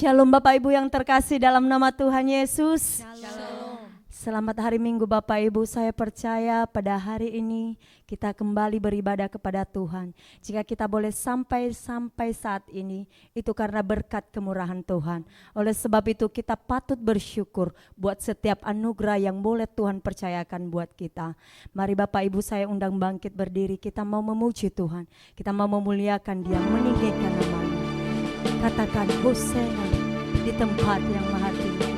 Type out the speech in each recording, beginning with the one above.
Shalom Bapak Ibu yang terkasih dalam nama Tuhan Yesus. Shalom. Selamat hari Minggu Bapak Ibu. Saya percaya pada hari ini kita kembali beribadah kepada Tuhan. Jika kita boleh sampai saat ini, itu karena berkat kemurahan Tuhan. Oleh sebab itu kita patut bersyukur buat setiap anugerah yang boleh Tuhan percayakan buat kita. Mari Bapak Ibu saya undang bangkit berdiri. Kita mau memuji Tuhan. Kita mau memuliakan Dia, meninggikan nama-Nya. Katakan Hosana di tempat yang maha tinggi.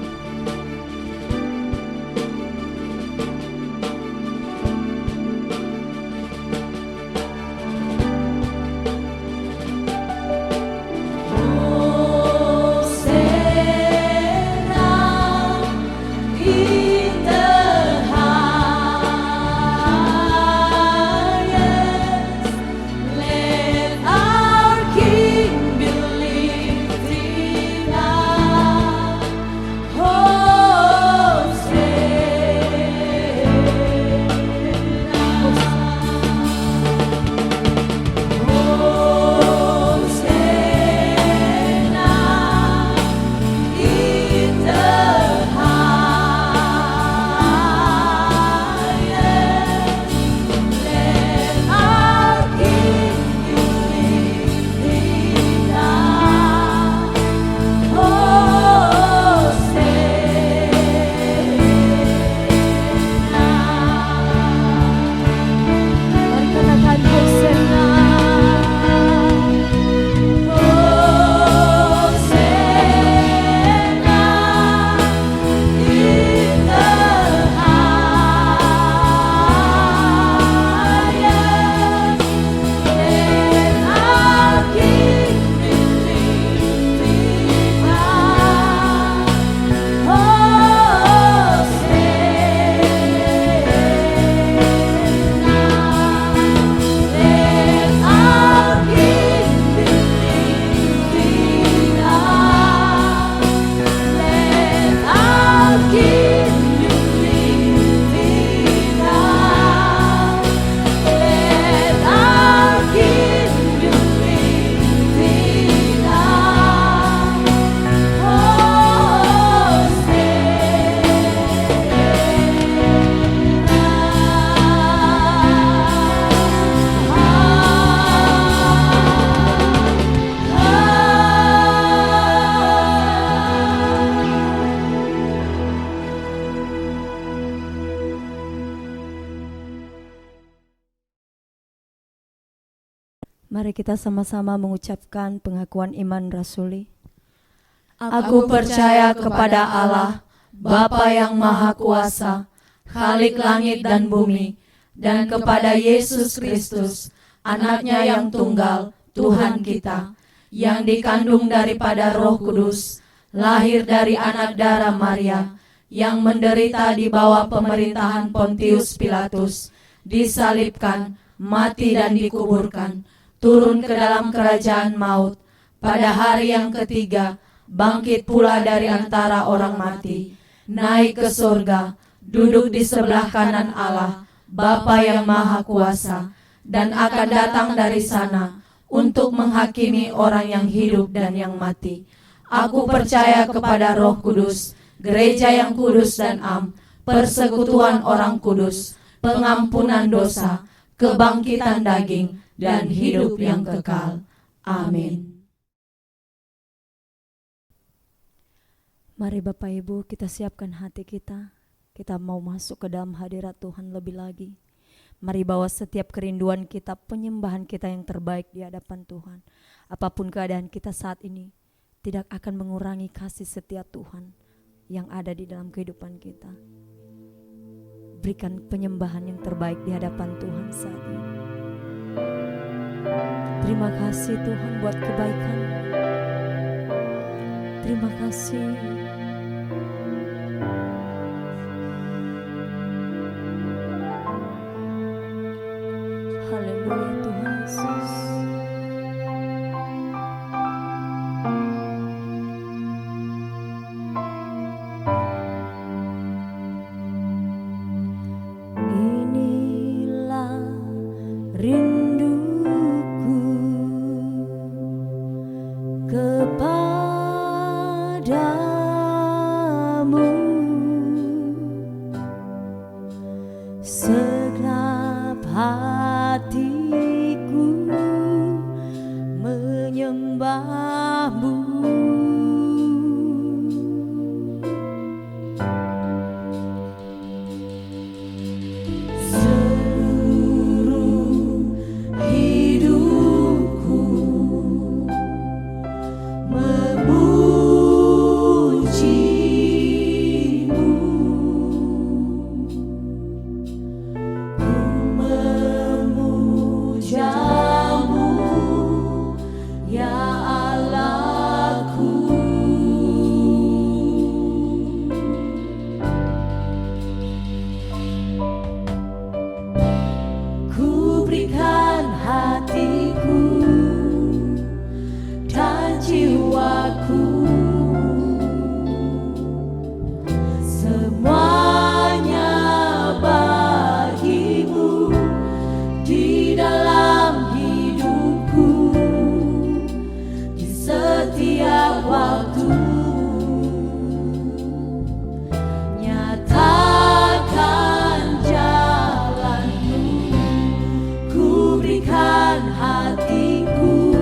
Mari kita sama-sama mengucapkan pengakuan iman rasuli. Aku percaya kepada Allah, Bapa yang Maha Kuasa, Khalik langit dan bumi, dan kepada Yesus Kristus, Anaknya yang tunggal, Tuhan kita, yang dikandung daripada Roh Kudus, lahir dari anak darah Maria, yang menderita di bawah pemerintahan Pontius Pilatus, disalibkan, mati dan dikuburkan, turun ke dalam kerajaan maut, pada hari yang ketiga, bangkit pula dari antara orang mati, naik ke surga, duduk di sebelah kanan Allah, Bapa yang Maha Kuasa, dan akan datang dari sana untuk menghakimi orang yang hidup dan yang mati. Aku percaya kepada Roh Kudus, gereja yang kudus dan am, persekutuan orang kudus, pengampunan dosa, kebangkitan daging, dan hidup yang kekal. Amin. Mari Bapak Ibu kita siapkan hati kita. Kita mau masuk ke dalam hadirat Tuhan lebih lagi. Mari bawa setiap kerinduan kita, penyembahan kita yang terbaik di hadapan Tuhan. Apapun keadaan kita saat ini, tidak akan mengurangi kasih setia Tuhan yang ada di dalam kehidupan kita. Berikan penyembahan yang terbaik di hadapan Tuhan saat ini. Terima kasih Tuhan buat kebaikan. Terima kasih. Haleluya Tuhan Yesus. Inilah rinduku kepada menyembah-Mu. Seluruh hidupku memuji-Mu. Ku memuja-Mu, ya Allahku. Ku berikan hatiku dan jiwaku, semuanya bagi-Mu di dalam hidupku, di setiap waktu. Nyatakan jalan-Mu, ku berikan hatiku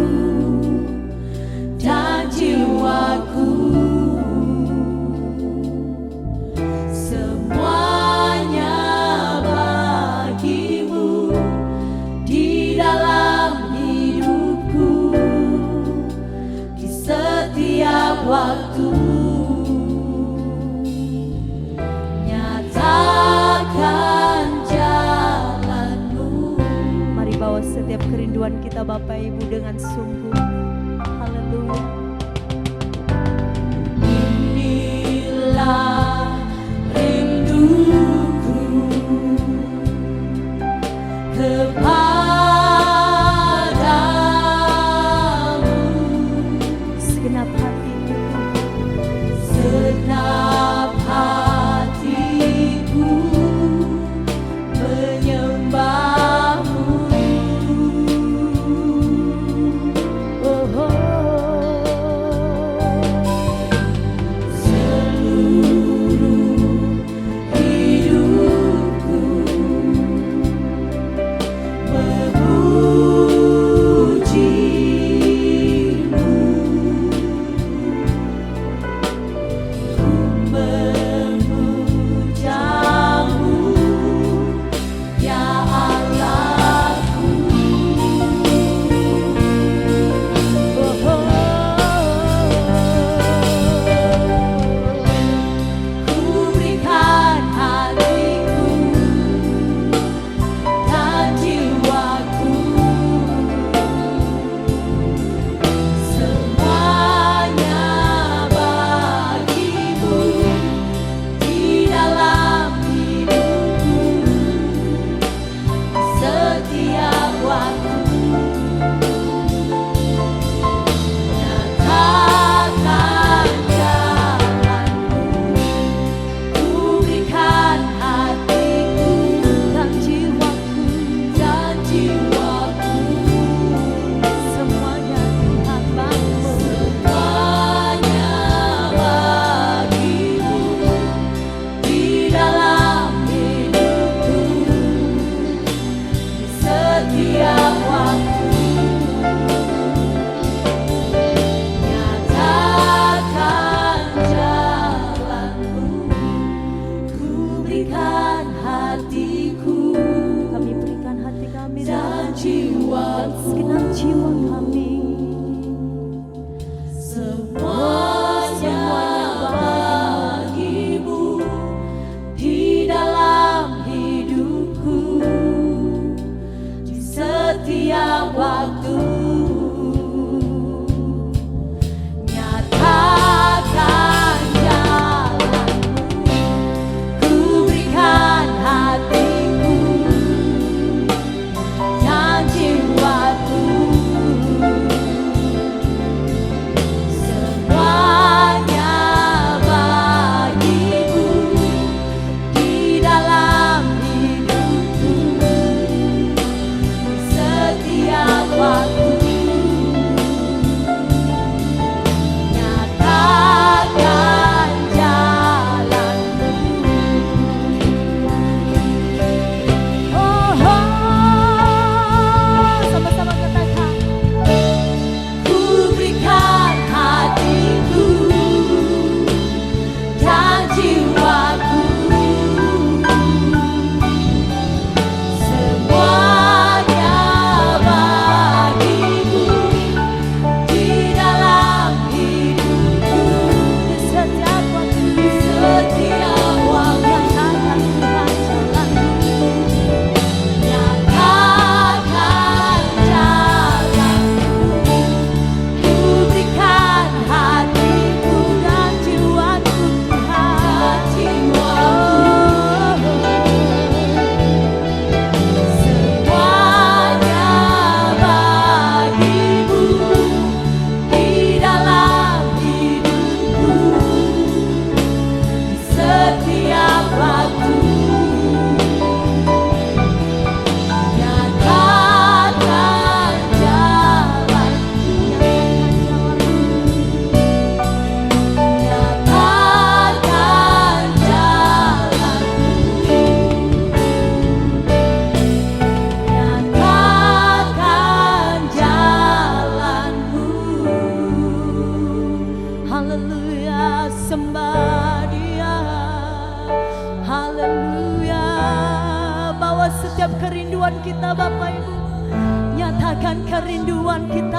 dan jiwaku, semuanya bagi-Mu di dalam hidupku, di setiap waktu. Nyatakan jalan-Mu. Mari bawa setiap kerinduan kita Bapak Ibu dengan sungguh. Haleluya. Inilah rinduku kepadamu, segenap hatiku, segenap hatiku menyembah-Mu. Oh, oh. Seluruh hidupku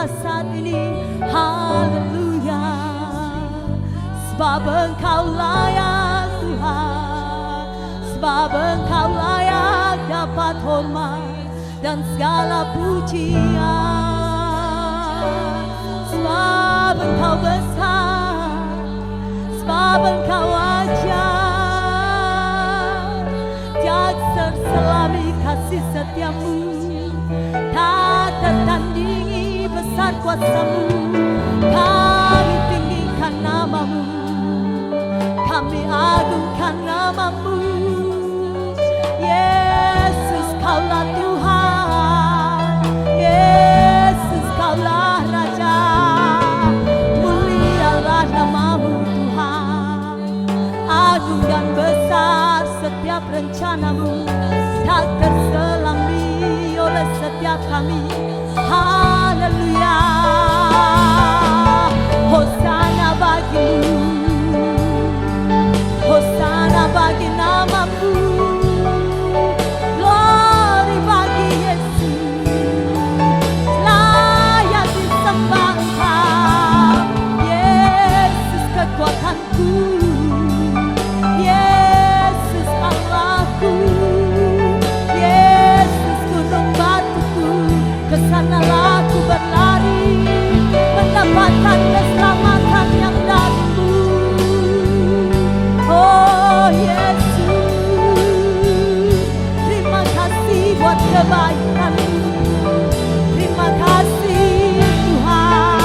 kita saat ini. Haleluya. Sebab Engkau layak Tuhan, sebab Engkau layak dapat hormat dan segala pujian. Sebab Engkau besar, sebab Engkau ajar, tiada terselami kasih setiamu, tak tertandingi besar kuasamu. Kami tinggikan namamu, kami agungkan namamu. Yesus, Kaulah Tuhan, Yesus, Kaulah Raja. Mulialah namamu Tuhan, agung dan besar setiap rencanamu, tak terselami oleh setiap kami. Haleluya. Hosana bagimu, Hosana bagi namamu, glory bagi Yesus, layak disembah Engkau. Yesus kekuatanku, Yesus Allahku, Yesus gunung batuku. Kesanalah aku berlari, mendapatkan keselamatan yang darimu. Oh Yesus, terima kasih buat kebaikan-Mu. Terima kasih Tuhan.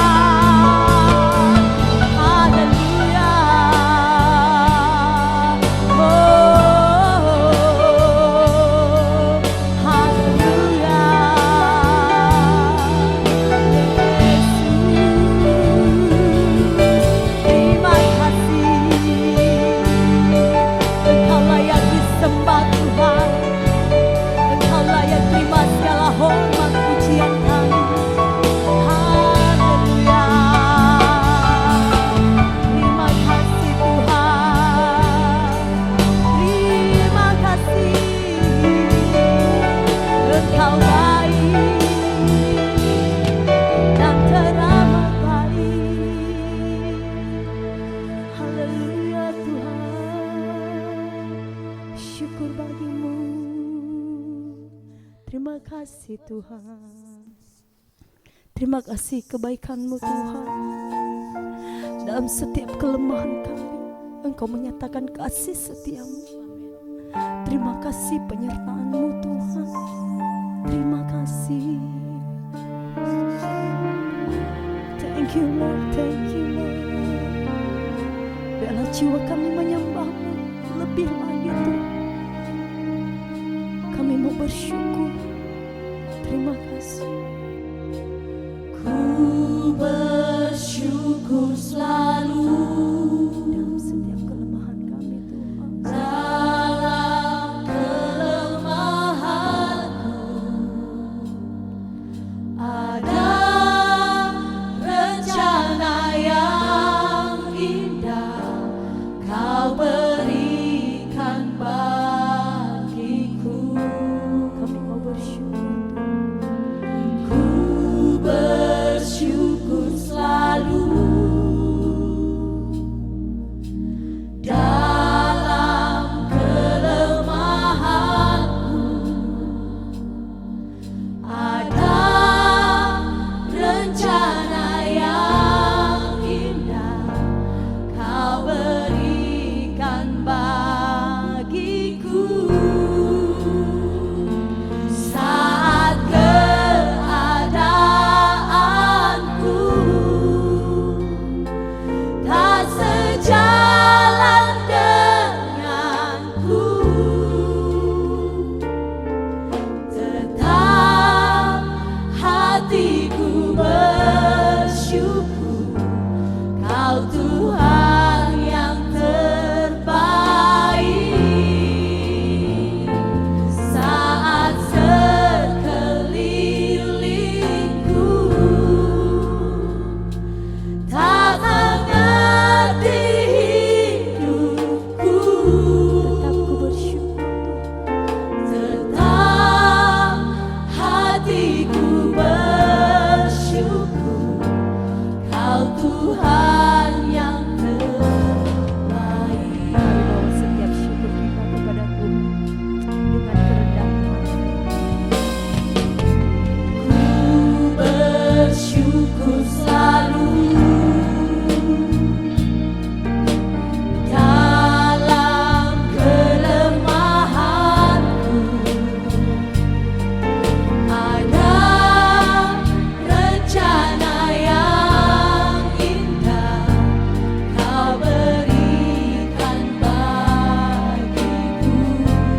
Haleluya. Oh, haleluya. Yesus, terima kasih. Engkau layak disembah Tuhan, Engkau layak terima segala hormat pujian kami. Haleluya. Terima kasih Tuhan, terima kasih. Engkau baik dan teramat baik. Haleluya Tuhan, syukur bagimu. Terima kasih Tuhan, terima kasih kebaikan-Mu Tuhan. Dalam setiap kelemahan kami, Engkau menyatakan kasih setia-Mu. Terima kasih penyertaan-Mu Tuhan, terima kasih. Thank you Lord, thank you Lord. Biarlah jiwa kami menyembah-Mu lebih lagi Tuhan. Kami mau bersyukur. Terima kasih. Ku bersyukur selalu Dalam setiap kelemahan kami Tuhan, dalam kelemahanku. Ada rencana yang indah Kau berikan bagiku. kami mau bersyukur. Ku bersyukur selalu Tuhan yang terbaik. Mari bawa setiap syukur kita kepada Tuhan dengan kerendahan hati. Ku bersyukur selalu dalam kelemahanku. Ada rencana yang indah Kau berikan bagiku.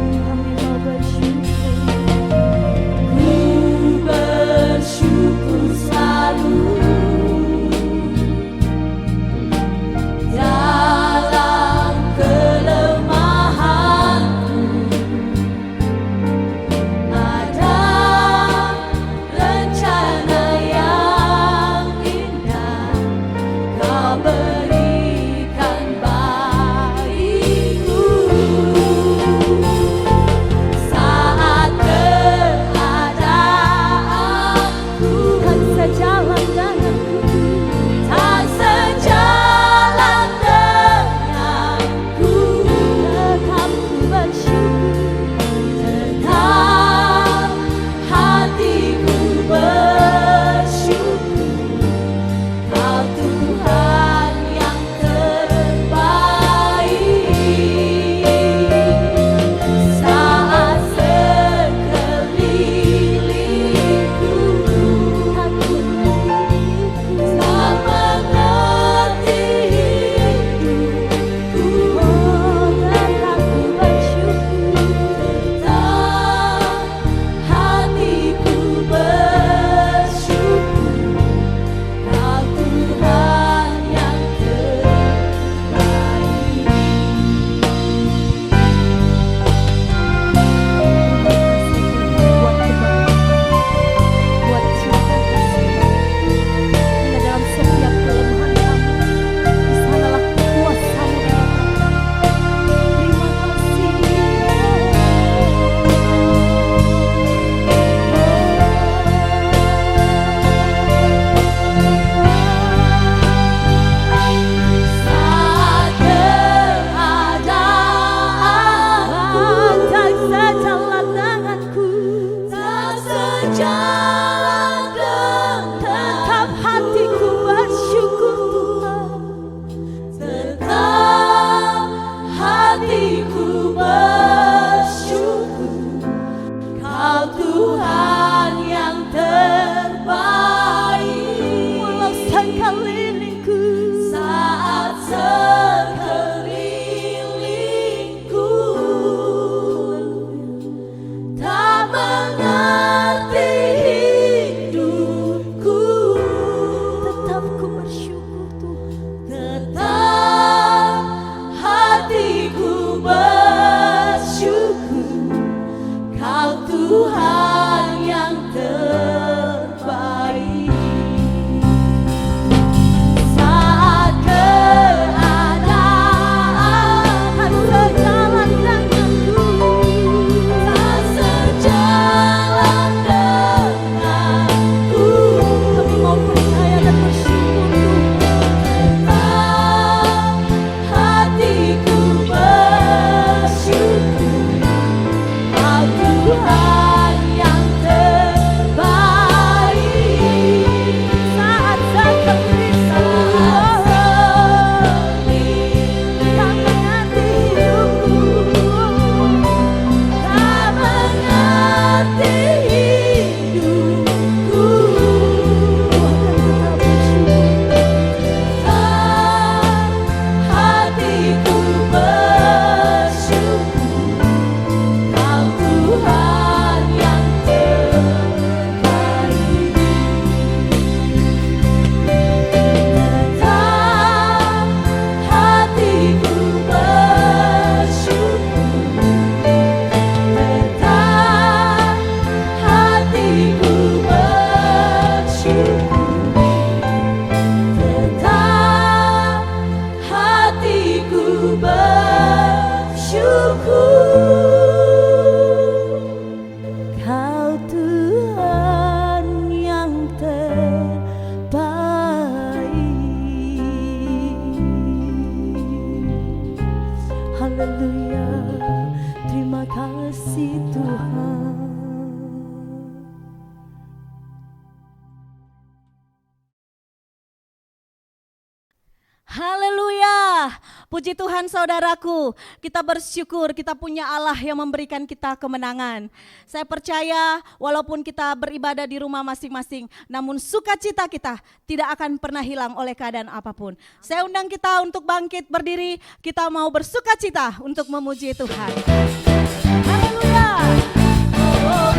Kami mau bersyukur. Ku bersyukur selalu dalam kelemahanku. Ada rencana yang indah Kau berikan bagiku. Saat keadaanku Kan sejalan denganku, tak sejalan denganku, tetap ku bersyukur. tetap hatiku bersyukur. Kau Tuhan yang terbaik. Saat sekelilingku tak mengerti hidupku, Tetap ku bersyukur. tetap hatiku bersyukur. Kau Tuhan yang terbaik. Buat kebaikan, buat cinta kasih. Hanya dalam setiap kelemahan kami, di sanalah kuasa-Mu dinyatakan. Terima Saat keadaanku tak sejalan denganku, tak sejalan tetap denganku, hatiku bersyukur Tuhan. tetap hatiku bersyukur. Kau Tuhan yang terbaik. Walau sekelilingku Saat sekelilingku tak mengerti hidupku, tetap ku bersyukur Tuhan. tetap hatiku bersyukur. Kau Tuhan yang terbaik. Haleluya. Puji Tuhan saudaraku, kita bersyukur kita punya Allah yang memberikan kita kemenangan. Saya percaya walaupun kita beribadah di rumah masing-masing, namun sukacita kita tidak akan pernah hilang oleh keadaan apapun. Saya undang kita untuk bangkit berdiri, kita mau bersukacita untuk memuji Tuhan. Haleluya. Oh.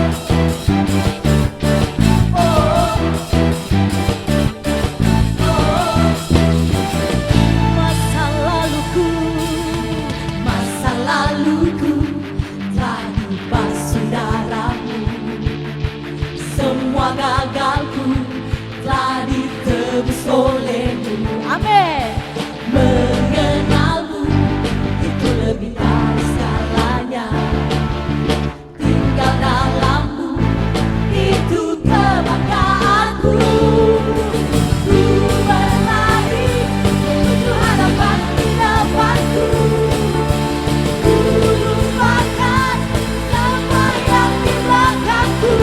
Semua gagalku telah ditebus oleh-Mu. Amin. Mengenalmu itu lebih dari segalanya. Tinggal dalam-Mu itu kebanggaanku. Ku berlari menuju hadapan di depanku. Ku lupakan semua yang di belakangku.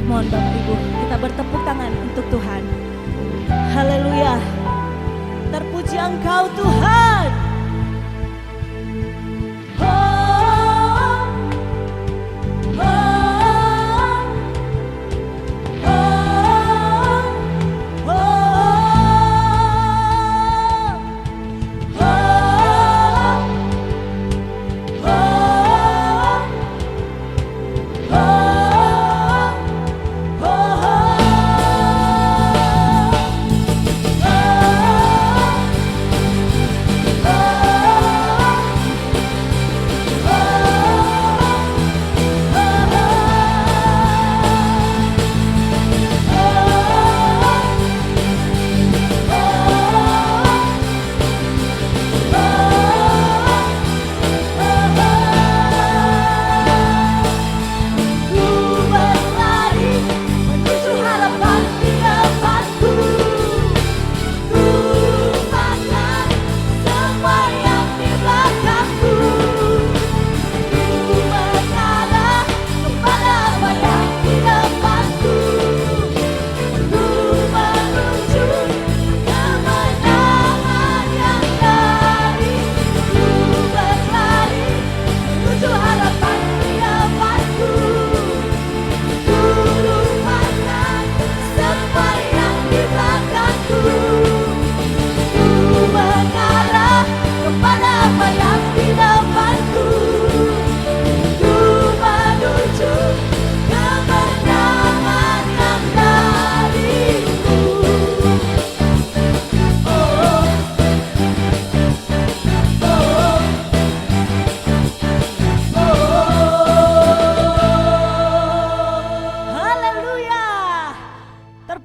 Mohon Bapak Ibu, kita bertepuk tangan untuk Tuhan. Haleluya. Terpuji Engkau Tuhan.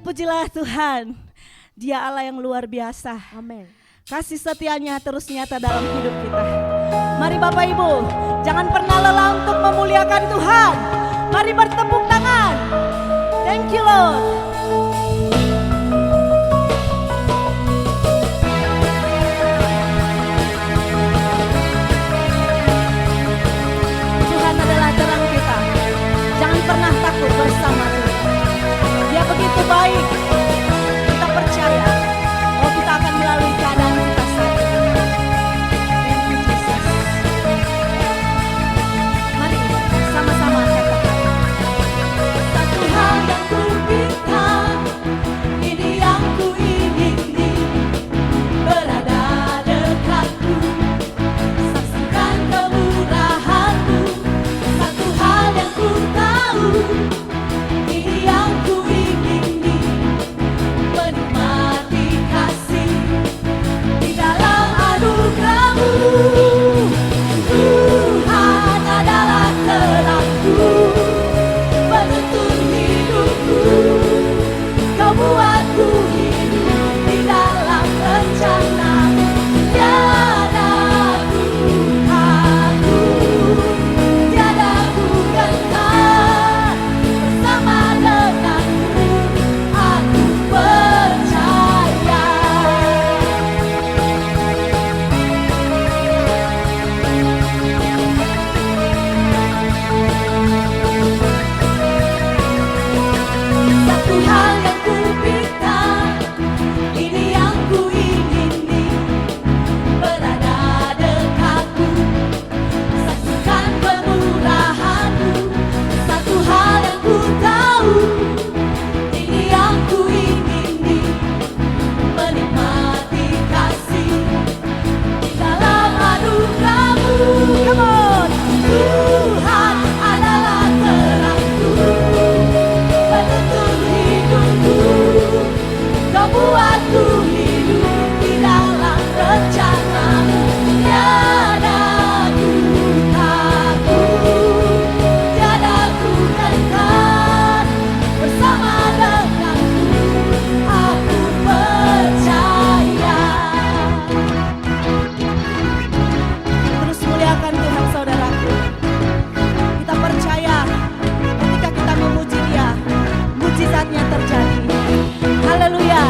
Terpujilah Tuhan. Dia Allah yang luar biasa. Amin. Kasih setianya terus nyata dalam hidup kita. Mari Bapak Ibu, jangan pernah lelah untuk memuliakan Tuhan. Mari bertepuk tangan. Thank you Lord. Tuhan adalah terang kita. Jangan pernah takut bersama Tuhan. Dia begitu baik. Kita percaya bahwa kita akan melalui keadaan kita saat ini. Thank you Jesus. Mari sama-sama katakan. Satu hal yang kupinta, ini yang kuingini, berada dekatku, saksikan kemurahan-Mu. Satu hal yang ku tahu, ini yang kuingini, menikmati kasih di dalam anugerah-Mu. Tuhan adalah terangku, penuntun hidupku. Kau buatku hidup di dalam rencana-Mu. Tiada ku takut, tiada ku gentar, bersama denganmu aku percaya. Satu hal yang kupinta, ini yang kuingini, berada dekatku, saksikan kemurahan-Mu. Satu hal yang ku tahu, ini yang kuingini, menikmati kasih di dalam anugerah-Mu. Come on. Tuhan adalah terangku, penuntun hidupku. Kau buatku hidup di dalam rencana-Mu. Tiada ku takut, tiada ku gentar, bersama denganmu aku percaya. Terus muliakan Tuhan saudaraku. Kita percaya ketika kita memuji Dia, mujizatnya terjadi. Haleluya.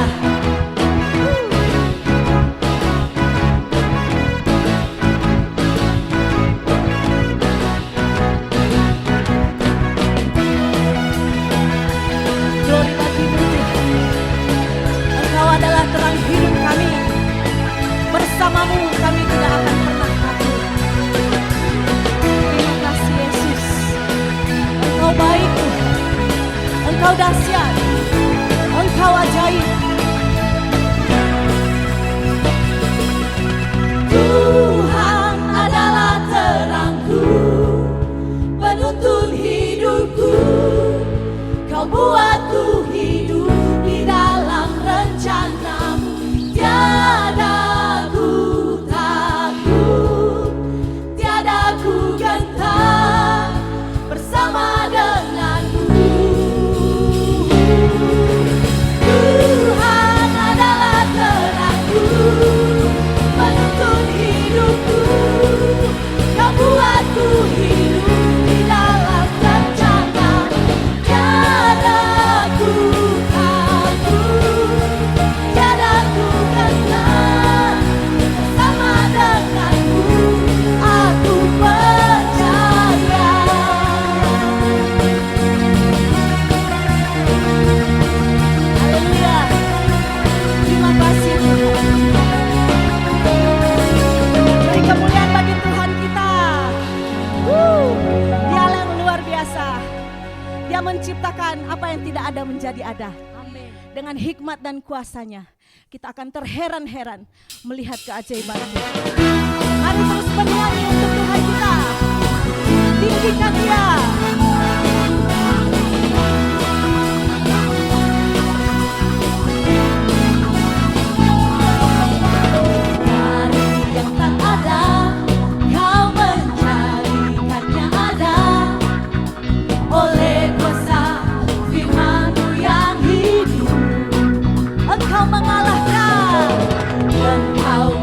Glory bagimu Tuhan. Engkau adalah terang hidup kami. Bersamamu kami tidak akan pernah takut. Terima kasih Yesus. Engkau baik Tuhan. Engkau dahsyat. Engkau ajaib. Tuhan adalah terangku, penuntun hidupku. Kau buatku hidup di dalam rencana-Mu. Tiada ku takut, tiada ku gentar, bersama denganmu. Tuhan adalah terangku, penuntun hidupku. Kau buatku hidup di dalam rencana. Tiada ku takut, tiada ku gentar, bersama denganmu aku percaya. Haleluya. Terima kasih Tuhan. Beri kemuliaan bagi Tuhan kita. Dia yang luar biasa. Dia menciptakan apa yang tidak ada menjadi ada. Dengan hikmat dan kuasanya, kita akan terheran-heran melihat keajaiban Dia. Mari terus bernyanyi untuk Tuhan kita. Tinggikan Dia. Dari yang tak ada, Kau menjadikannya ada. Oleh kuasa firman-Mu yang hidup, Engkau mengalahkan. Engkau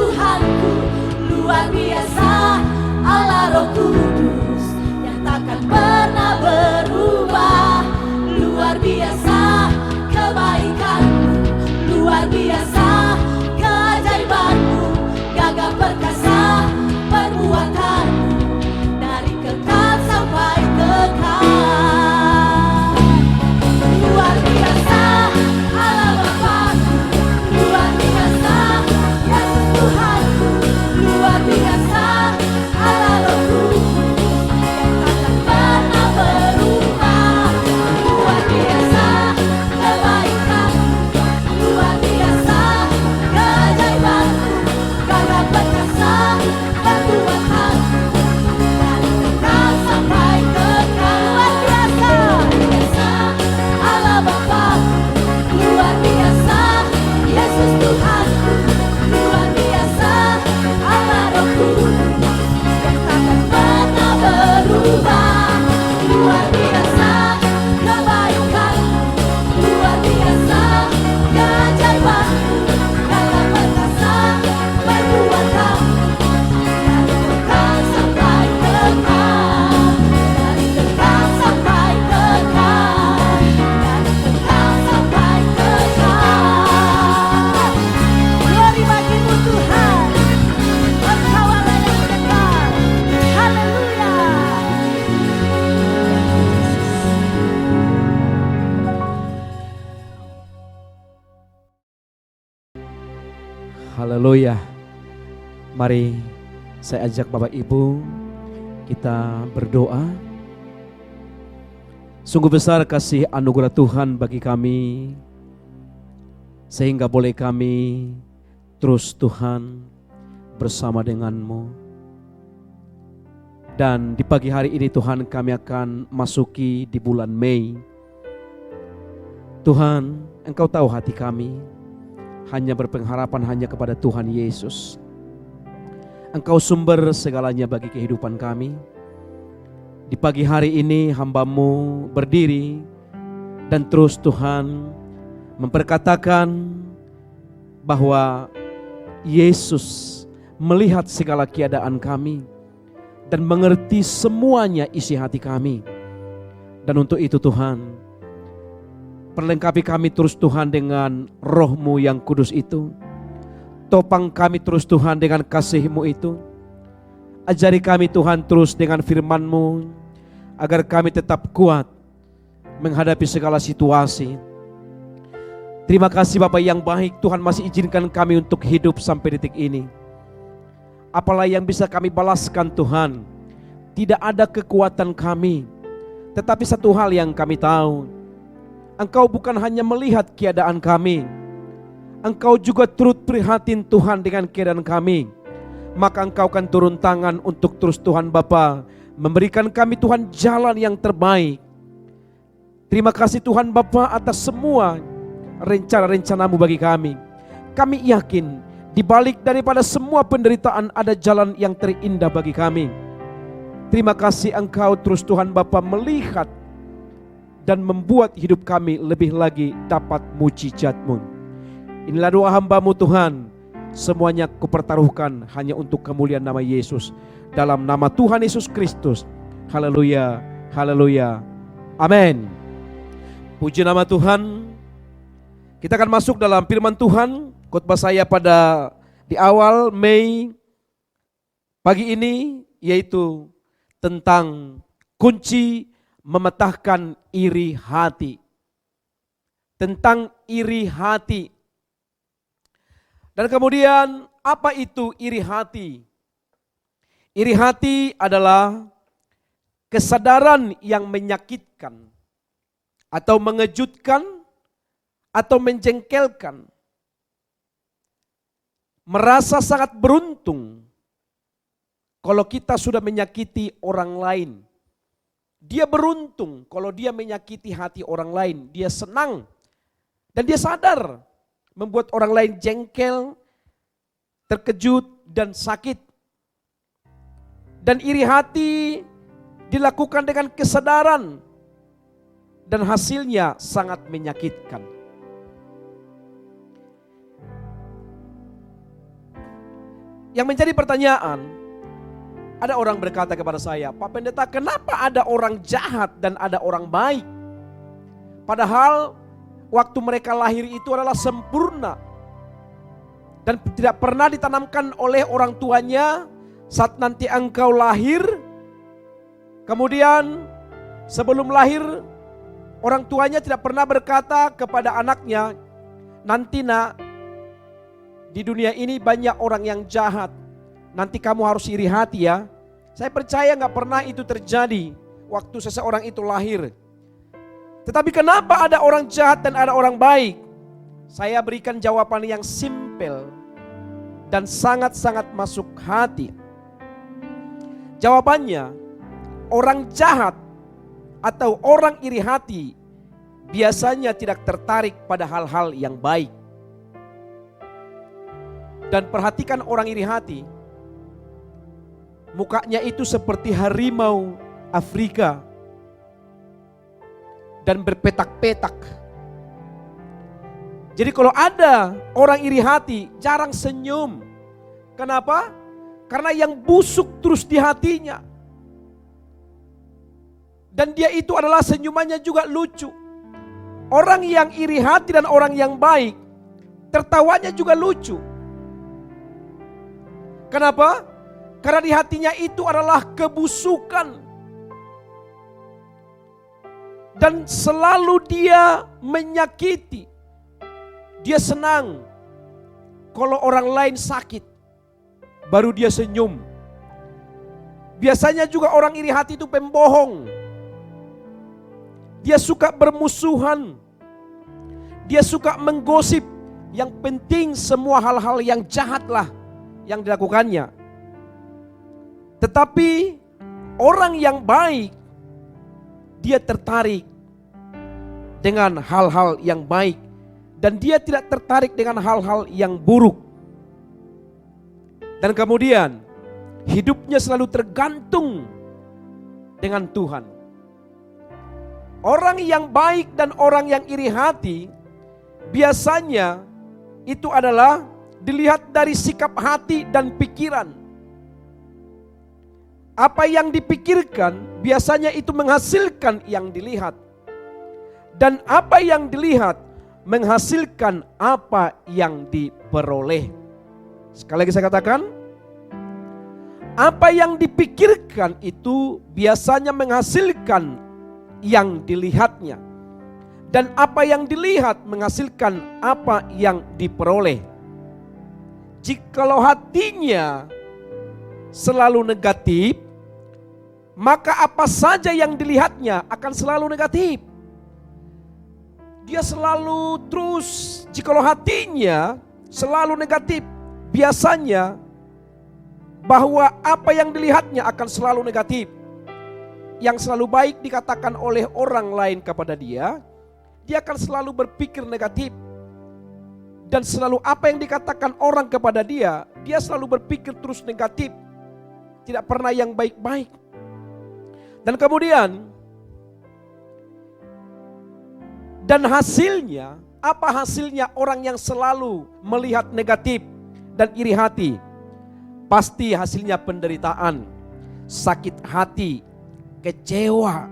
Tuhanku, luar biasa Allah Roh Kudus yang takkan pernah berubah. Luar biasa kebaikanmu, luar biasa keajaibanmu, gagah perkasa perbuatanmu, dari kekal sampai kekal. Luar biasa Allah Bapa-Ku, luar biasa Yesus Tuhanku, luar biasa Allah Roh Kudus yang takkan pernah berubah. Luar biasa kebaikanmu, luar biasa keajaibanmu, gagah perkasa perbuatanmu, dari kekal sampai kekal. Luar biasa Allah Bapa-Ku, luar biasa Yesus Tuhanku, luar biasa Allah Roh Kudus yang takkan pernah berubah. Luar biasa kebaikanmu, luar biasa keajaibanmu, gagah perkasa perbuatanmu, dari kekal sampai kekal, dari kekal sampai kekal, dari kekal sampai kekal. Glory bagimu Tuhan, Engkau Allah yang kekal. Haleluya. Haleluya. Mari saya ajak Bapak Ibu kita berdoa. Sungguh besar kasih anugerah Tuhan bagi kami, sehingga boleh kami terus Tuhan bersama denganmu. Dan di pagi hari ini Tuhan kami akan masuki di bulan Mei. Tuhan, Engkau tahu hati kami, hanya berpengharapan hanya kepada Tuhan Yesus. Engkau sumber segalanya bagi kehidupan kami. Di pagi hari ini hamba-Mu berdiri dan terus Tuhan memperkatakan bahwa Yesus melihat segala keadaan kami dan mengerti semuanya isi hati kami. Dan untuk itu Tuhan, perlengkapi kami terus Tuhan dengan Roh-Mu yang kudus itu. Topang kami terus Tuhan dengan kasih-Mu itu. Ajari kami Tuhan terus dengan firman-Mu, agar kami tetap kuat menghadapi segala situasi. Terima kasih Bapa yang baik, Tuhan masih izinkan kami untuk hidup sampai detik ini. Apalah yang bisa kami balaskan Tuhan, tidak ada kekuatan kami. Tetapi satu hal yang kami tahu, Engkau bukan hanya melihat keadaan kami, Engkau juga turut prihatin Tuhan dengan keadaan kami. Maka Engkau akan turun tangan untuk terus Tuhan Bapa memberikan kami Tuhan jalan yang terbaik. Terima kasih Tuhan Bapa atas semua rencana-rencana-Mu bagi kami. Kami yakin di balik daripada semua penderitaan ada jalan yang terindah bagi kami. Terima kasih Engkau terus Tuhan Bapa melihat dan membuat hidup kami lebih lagi dapat mujizat-Mu. Inilah doa hamba-Mu Tuhan, semuanya kupertaruhkan hanya untuk kemuliaan nama Yesus, dalam nama Tuhan Yesus Kristus. Haleluya, haleluya, amin. Puji nama Tuhan. Kita akan masuk dalam firman Tuhan. Khotbah saya pada di awal Mei pagi ini yaitu tentang kunci mematahkan iri hati. Tentang iri hati. Dan kemudian apa itu iri hati? Iri hati adalah kesadaran yang menyakitkan atau mengejutkan atau menjengkelkan. Merasa sangat beruntung kalau kita sudah menyakiti orang lain. Dia beruntung kalau dia menyakiti hati orang lain. Dia senang dan dia sadar membuat orang lain jengkel, terkejut dan sakit. Dan iri hati dilakukan dengan kesadaran dan hasilnya sangat menyakitkan. Yang menjadi pertanyaan, ada orang berkata kepada saya, Pak Pendeta, kenapa ada orang jahat dan ada orang baik? Padahal waktu mereka lahir itu adalah sempurna. Dan tidak pernah ditanamkan oleh orang tuanya saat nanti engkau lahir. Kemudian sebelum lahir, orang tuanya tidak pernah berkata kepada anaknya, nanti nak, di dunia ini banyak orang yang jahat. Nanti kamu harus iri hati ya. Saya percaya gak pernah itu terjadi waktu seseorang itu lahir. Tetapi kenapa ada orang jahat dan ada orang baik? Saya berikan jawaban yang simpel dan sangat-sangat masuk hati. Jawabannya, orang jahat atau orang iri hati biasanya tidak tertarik pada hal-hal yang baik. Dan perhatikan orang iri hati, mukanya itu seperti harimau Afrika dan berpetak-petak. Jadi kalau ada orang iri hati jarang senyum. Kenapa? Karena yang busuk terus di hatinya. Dan dia itu adalah senyumannya juga lucu. Orang yang iri hati dan orang yang baik, tertawanya juga lucu. Kenapa? Karena di hatinya itu adalah kebusukan. Dan selalu dia menyakiti. Dia senang kalau orang lain sakit, baru dia senyum. Biasanya juga orang iri hati itu pembohong. Dia suka bermusuhan. Dia suka menggosip. Yang penting semua hal-hal yang jahatlah yang dilakukannya. Tetapi orang yang baik, dia tertarik dengan hal-hal yang baik. Dan dia tidak tertarik dengan hal-hal yang buruk. Dan kemudian hidupnya selalu tergantung dengan Tuhan. Orang yang baik dan orang yang iri hati biasanya itu adalah dilihat dari sikap hati dan pikiran. Apa yang dipikirkan biasanya itu menghasilkan yang dilihat. Dan apa yang dilihat menghasilkan apa yang diperoleh. Sekali lagi saya katakan, apa yang dipikirkan itu biasanya menghasilkan yang dilihatnya. Dan apa yang dilihat menghasilkan apa yang diperoleh. Jikalau hatinya selalu negatif, maka apa saja yang dilihatnya akan selalu negatif. Dia selalu terus, jikalau hatinya selalu negatif, biasanya bahwa apa yang dilihatnya akan selalu negatif. Yang selalu baik dikatakan oleh orang lain kepada dia akan selalu berpikir negatif. Dan selalu apa yang dikatakan orang kepada dia selalu berpikir terus negatif. Tidak pernah yang baik-baik. Dan kemudian, dan hasilnya, apa hasilnya orang yang selalu melihat negatif dan iri hati? Pasti hasilnya penderitaan, sakit hati, kecewa,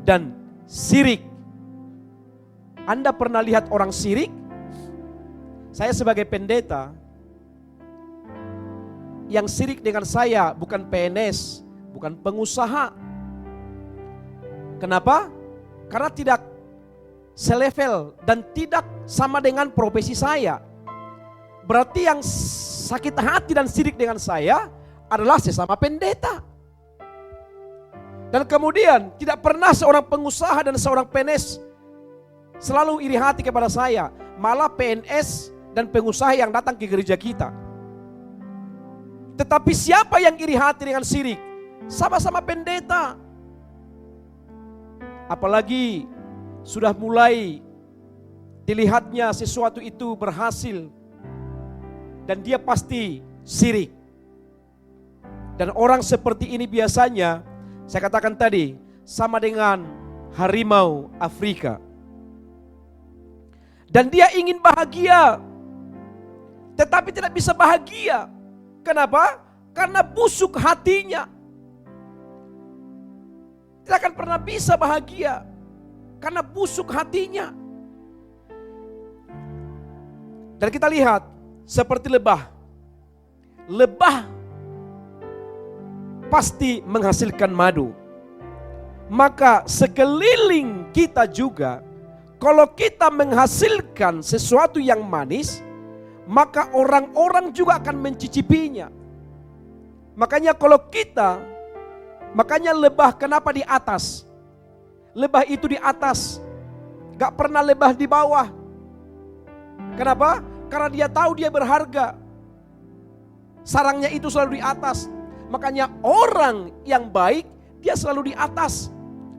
dan sirik. Anda pernah lihat orang sirik? Saya sebagai pendeta, yang sirik dengan saya bukan PNS, bukan pengusaha. Kenapa? Karena tidak selevel dan tidak sama dengan profesi saya. Berarti yang sakit hati dan sirik dengan saya adalah sesama pendeta. Dan kemudian tidak pernah seorang pengusaha dan seorang PNS selalu iri hati kepada saya. Malah PNS dan pengusaha yang datang ke gereja kita. Tetapi siapa yang iri hati dengan sirik? Sama-sama pendeta. Apalagi sudah mulai dilihatnya sesuatu itu berhasil dan dia pasti sirik. Dan orang seperti ini biasanya, saya katakan tadi, sama dengan harimau Afrika. Dan dia ingin bahagia, tetapi tidak bisa bahagia Kenapa? Karena busuk hatinya. Tidak akan pernah bisa bahagia karena busuk hatinya. Dan kita lihat seperti lebah. Lebah pasti menghasilkan madu. Maka sekeliling kita juga, kalau kita menghasilkan sesuatu yang manis, maka orang-orang juga akan mencicipinya. Makanya makanya lebah kenapa di atas? Lebah itu di atas, gak pernah lebah di bawah. Kenapa? Karena dia tahu dia berharga. Sarangnya itu selalu di atas. Makanya orang yang baik, dia selalu di atas.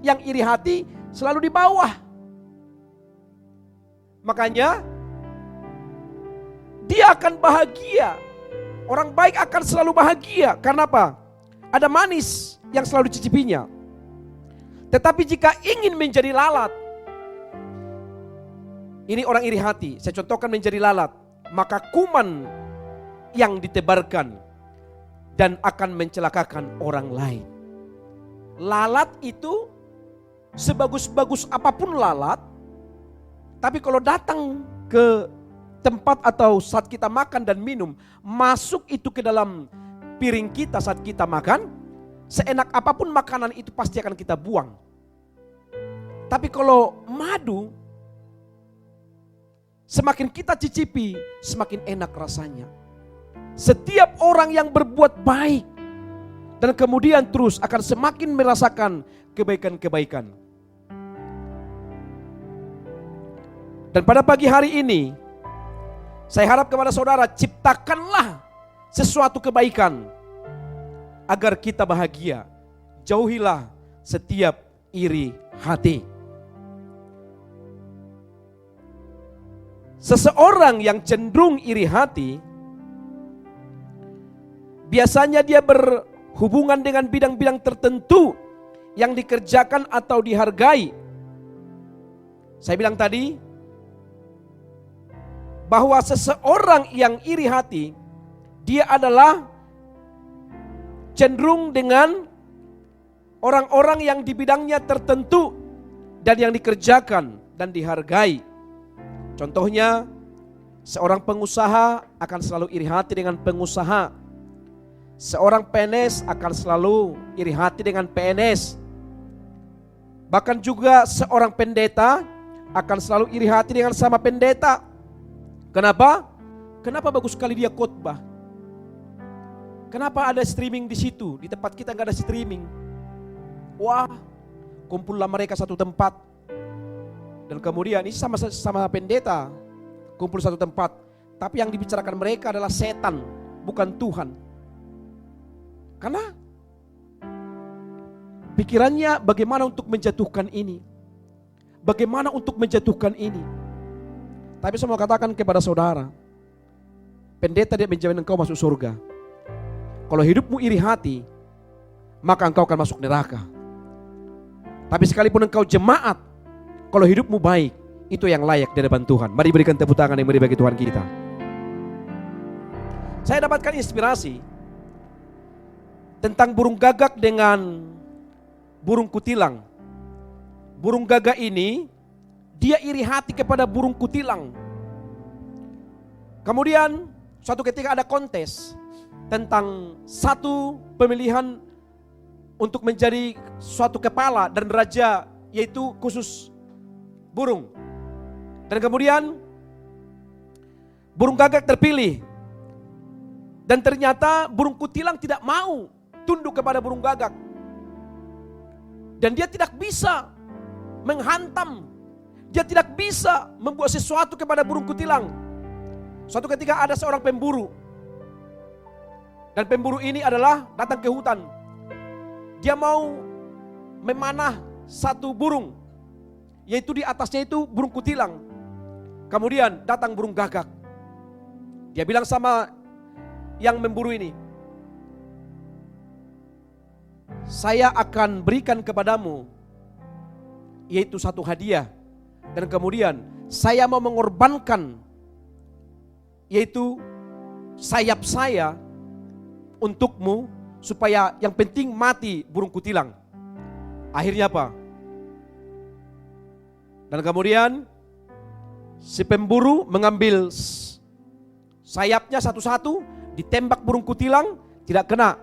Yang iri hati selalu di bawah. Makanya dia akan bahagia. Orang baik akan selalu bahagia. Karena apa? Ada manis yang selalu dicicipinya. Tetapi jika ingin menjadi lalat, ini orang iri hati, saya contohkan menjadi lalat, maka kuman yang ditebarkan dan akan mencelakakan orang lain. Lalat itu sebagus-bagus apapun lalat, tapi kalau datang ke tempat atau saat kita makan dan minum, masuk itu ke dalam piring kita saat kita makan, seenak apapun makanan itu pasti akan kita buang. Tapi kalau madu, semakin kita cicipi, semakin enak rasanya. Setiap orang yang berbuat baik dan kemudian terus akan semakin merasakan kebaikan-kebaikan. Dan pada pagi hari ini, saya harap kepada saudara, ciptakanlah sesuatu kebaikan agar kita bahagia. Jauhilah setiap iri hati. Seseorang yang cenderung iri hati, biasanya dia berhubungan dengan bidang-bidang tertentu yang dikerjakan atau dihargai. Saya bilang tadi, bahwa seseorang yang iri hati, dia adalah cenderung dengan orang-orang yang di bidangnya tertentu dan yang dikerjakan dan dihargai. Contohnya, seorang pengusaha akan selalu iri hati dengan pengusaha. Seorang PNS akan selalu iri hati dengan PNS. Bahkan juga seorang pendeta akan selalu iri hati dengan sama pendeta. Kenapa? Kenapa bagus sekali dia khotbah? Kenapa ada streaming di situ? Di tempat kita nggak ada streaming. Wah, kumpullah mereka satu tempat. Dan kemudian ini sama pendeta kumpul satu tempat. Tapi yang dibicarakan mereka adalah setan, bukan Tuhan. Karena pikirannya bagaimana untuk menjatuhkan ini. Bagaimana untuk menjatuhkan ini. Tapi saya mau katakan kepada saudara, pendeta dia menjamin engkau masuk surga. Kalau hidupmu iri hati, maka engkau akan masuk neraka. Tapi sekalipun engkau jemaat, kalau hidupmu baik, itu yang layak di hadapan Tuhan. Mari berikan tepuk tangan yang meriah bagi Tuhan kita. Saya dapatkan inspirasi tentang burung gagak dengan burung kutilang. Burung gagak ini, dia iri hati kepada burung kutilang. Kemudian suatu ketika ada kontes tentang satu pemilihan untuk menjadi suatu kepala dan raja, yaitu khusus burung. Dan kemudian burung gagak terpilih. Dan ternyata burung kutilang tidak mau tunduk kepada burung gagak. Dan dia tidak bisa menghantam. Dia tidak bisa membuat sesuatu kepada burung kutilang. Suatu ketika ada seorang pemburu. Dan pemburu ini adalah datang ke hutan. Dia mau memanah satu burung. Yaitu di atasnya itu burung kutilang. Kemudian datang burung gagak. Dia bilang sama yang memburu ini, saya akan berikan kepadamu yaitu satu hadiah. Dan kemudian saya mau mengorbankan yaitu sayap saya untukmu supaya yang penting mati burung kutilang. Akhirnya apa? Dan kemudian si pemburu mengambil sayapnya satu-satu, ditembak burung kutilang, tidak kena.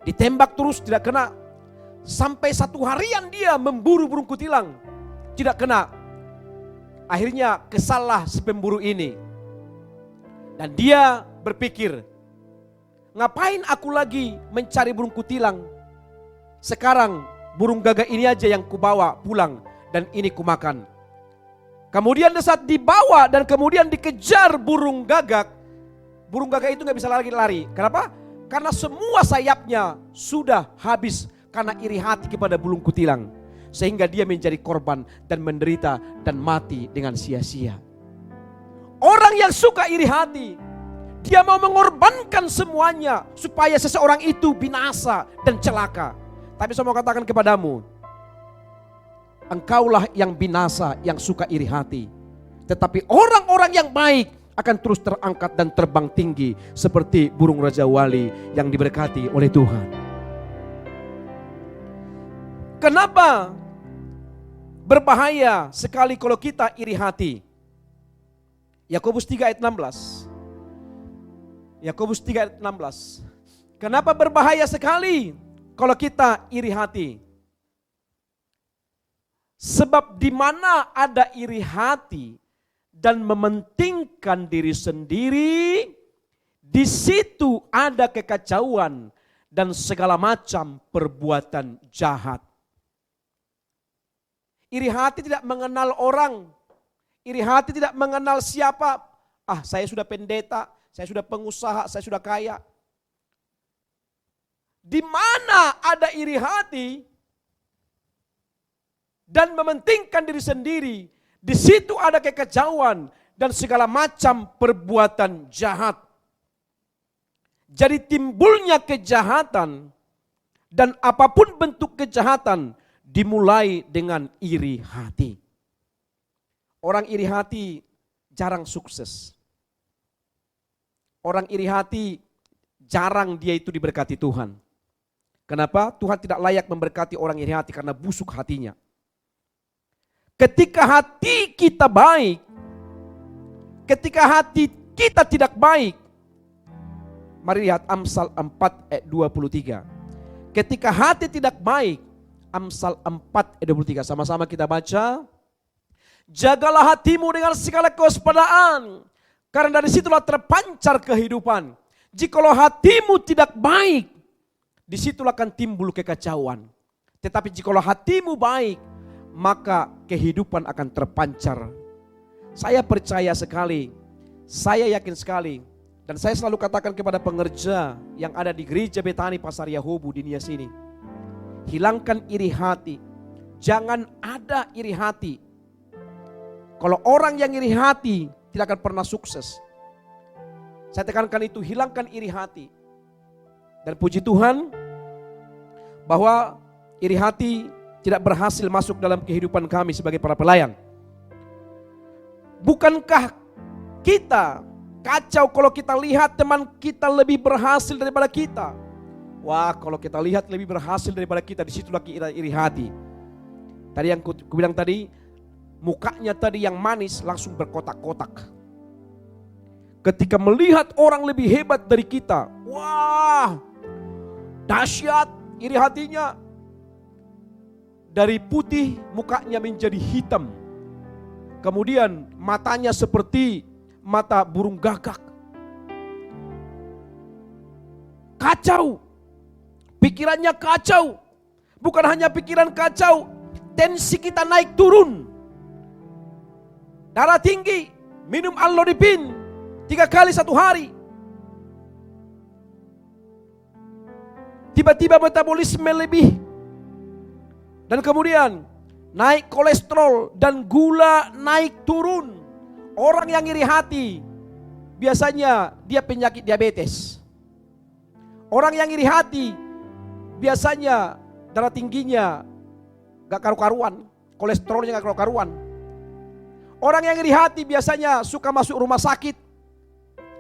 Ditembak terus tidak kena. Sampai 1 harian dia memburu burung kutilang, tidak kena. Akhirnya kesallah si pemburu ini. Dan dia berpikir, ngapain aku lagi mencari burung kutilang? Sekarang burung gagak ini aja yang kubawa pulang dan ini kumakan. Kemudian saat dibawa dan kemudian dikejar burung gagak itu nggak bisa lari. Kenapa? Karena semua sayapnya sudah habis karena iri hati kepada burung kutilang. Sehingga dia menjadi korban dan menderita dan mati dengan sia-sia. Orang yang suka iri hati, dia mau mengorbankan semuanya supaya seseorang itu binasa dan celaka. Tapi saya mau katakan kepadamu, engkaulah yang binasa yang suka iri hati. Tetapi orang-orang yang baik akan terus terangkat dan terbang tinggi seperti burung Raja Wali yang diberkati oleh Tuhan. Kenapa berbahaya sekali kalau kita iri hati? Yakobus 3 ayat 16. Yakobus 3 ayat 16. Kenapa berbahaya sekali kalau kita iri hati? Sebab di mana ada iri hati dan mementingkan diri sendiri, di situ ada kekacauan dan segala macam perbuatan jahat. Iri hati tidak mengenal orang. Iri hati tidak mengenal siapa. Saya sudah pendeta, saya sudah pengusaha, saya sudah kaya. Di mana ada iri hati dan mementingkan diri sendiri, di situ ada kekacauan dan segala macam perbuatan jahat. Jadi timbulnya kejahatan dan apapun bentuk kejahatan dimulai dengan iri hati. Orang iri hati jarang sukses. Orang iri hati jarang dia itu diberkati Tuhan. Kenapa? Tuhan tidak layak memberkati orang iri hati karena busuk hatinya. Ketika hati kita baik, ketika hati kita tidak baik, mari lihat Amsal 4 ayat 23. Ketika hati tidak baik, Amsal 4 ayat 23, sama-sama kita baca. Jagalah hatimu dengan segala kewaspadaan, karena dari situlah terpancar kehidupan. Jikalau hatimu tidak baik, disitulah akan timbul kekacauan. Tetapi jikalau hatimu baik, maka kehidupan akan terpancar. Saya percaya sekali, saya yakin sekali, dan saya selalu katakan kepada pengerja yang ada di gereja Betani Pasar Yahobu di Nias ini, hilangkan iri hati. Jangan ada iri hati. Kalau orang yang iri hati tidak akan pernah sukses. Saya tekankan itu, hilangkan iri hati. Dan puji Tuhan bahwa iri hati tidak berhasil masuk dalam kehidupan kami sebagai para pelayan. Bukankah kita kacau kalau kita lihat teman kita lebih berhasil daripada kita? Wah, kalau kita lihat lebih berhasil daripada kita, disitulah kita iri hati. Tadi yang ku bilang tadi, mukanya tadi yang manis langsung berkotak-kotak. Ketika melihat orang lebih hebat dari kita, wah, dahsyat iri hatinya. Dari putih mukanya menjadi hitam. Kemudian matanya seperti mata burung gagak. Kacau. Pikirannya kacau. Bukan hanya pikiran kacau, tensi kita naik turun. Darah tinggi, minum Allodipin 3 kali 1 hari. Tiba-tiba metabolisme lebih. Dan kemudian naik kolesterol dan gula naik turun. Orang yang iri hati biasanya dia penyakit diabetes. Orang yang iri hati biasanya darah tingginya gak karu-karuan, kolesterolnya gak karu-karuan. Orang yang iri hati biasanya suka masuk rumah sakit.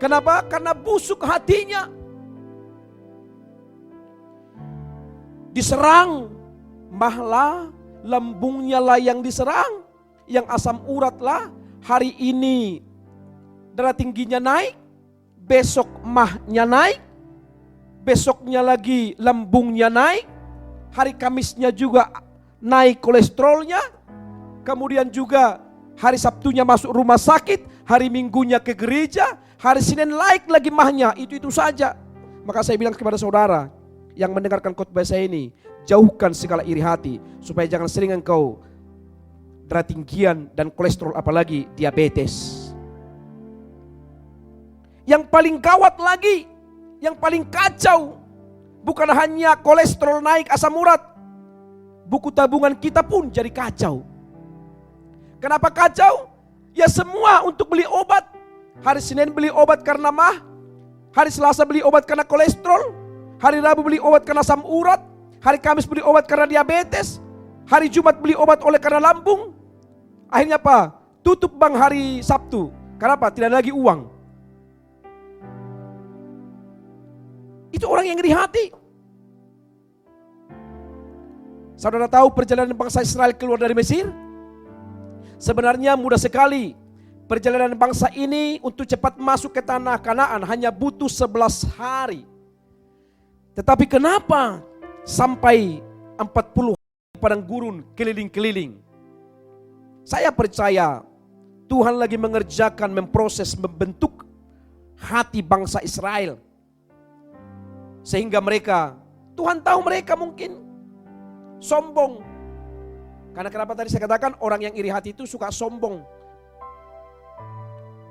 Kenapa? Karena busuk hatinya. diserang, mahlah lambungnya lah yang diserang, yang asam urat lah hari ini darah tingginya naik, besok mahnya naik, besoknya lagi lambungnya naik, hari Kamisnya juga naik kolesterolnya, kemudian juga hari Sabtunya masuk rumah sakit, hari Minggunya ke gereja, hari Senin naik lagi mahnya, itu saja. Maka saya bilang kepada saudara yang mendengarkan khotbah saya ini, jauhkan segala iri hati, supaya jangan sering engkau darah tinggian dan kolesterol, apalagi diabetes. Yang paling gawat lagi, yang paling kacau, bukan hanya kolesterol naik, asam urat, buku tabungan kita pun jadi kacau. Kenapa kacau? Ya semua untuk beli obat. Hari Senin beli obat karena mah, hari Selasa beli obat karena kolesterol, hari Rabu beli obat karena asam urat, hari Kamis beli obat karena diabetes, hari Jumat beli obat oleh karena lambung. Akhirnya apa? Tutup bank hari Sabtu. Kenapa? Tidak ada lagi uang. Itu orang yang iri hati. Saudara tahu perjalanan bangsa Israel keluar dari Mesir? Sebenarnya mudah sekali. Perjalanan bangsa ini untuk cepat masuk ke tanah Kanaan hanya butuh 11 hari. Tetapi kenapa sampai 40 hari padang gurun keliling-keliling? Saya percaya Tuhan lagi mengerjakan, memproses, membentuk hati bangsa Israel. Sehingga mereka, Tuhan tahu mereka mungkin sombong. Karena kenapa tadi saya katakan orang yang iri hati itu suka sombong.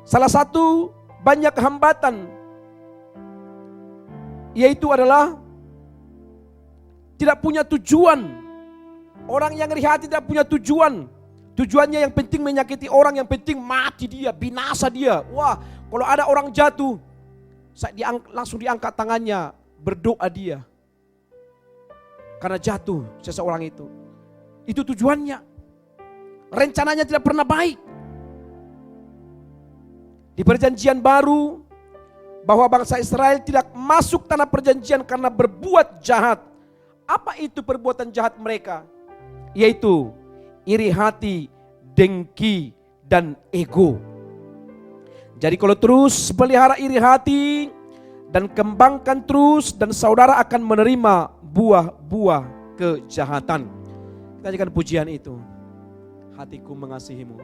Salah satu banyak hambatan, yaitu adalah tidak punya tujuan. Orang yang iri hati tidak punya tujuan. Tujuannya yang penting menyakiti orang, yang penting mati dia, binasa dia. Wah, kalau ada orang jatuh, langsung diangkat tangannya, berdoa dia. Karena jatuh seseorang itu. Itu tujuannya. Rencananya tidak pernah baik. Di perjanjian baru, bahwa bangsa Israel tidak masuk tanah perjanjian karena berbuat jahat. Apa itu perbuatan jahat mereka? Yaitu iri hati, dengki, dan ego. Jadi kalau terus pelihara iri hati dan kembangkan terus, dan saudara akan menerima buah-buah kejahatan. Kita nyanyikan pujian itu. Hatiku mengasihimu.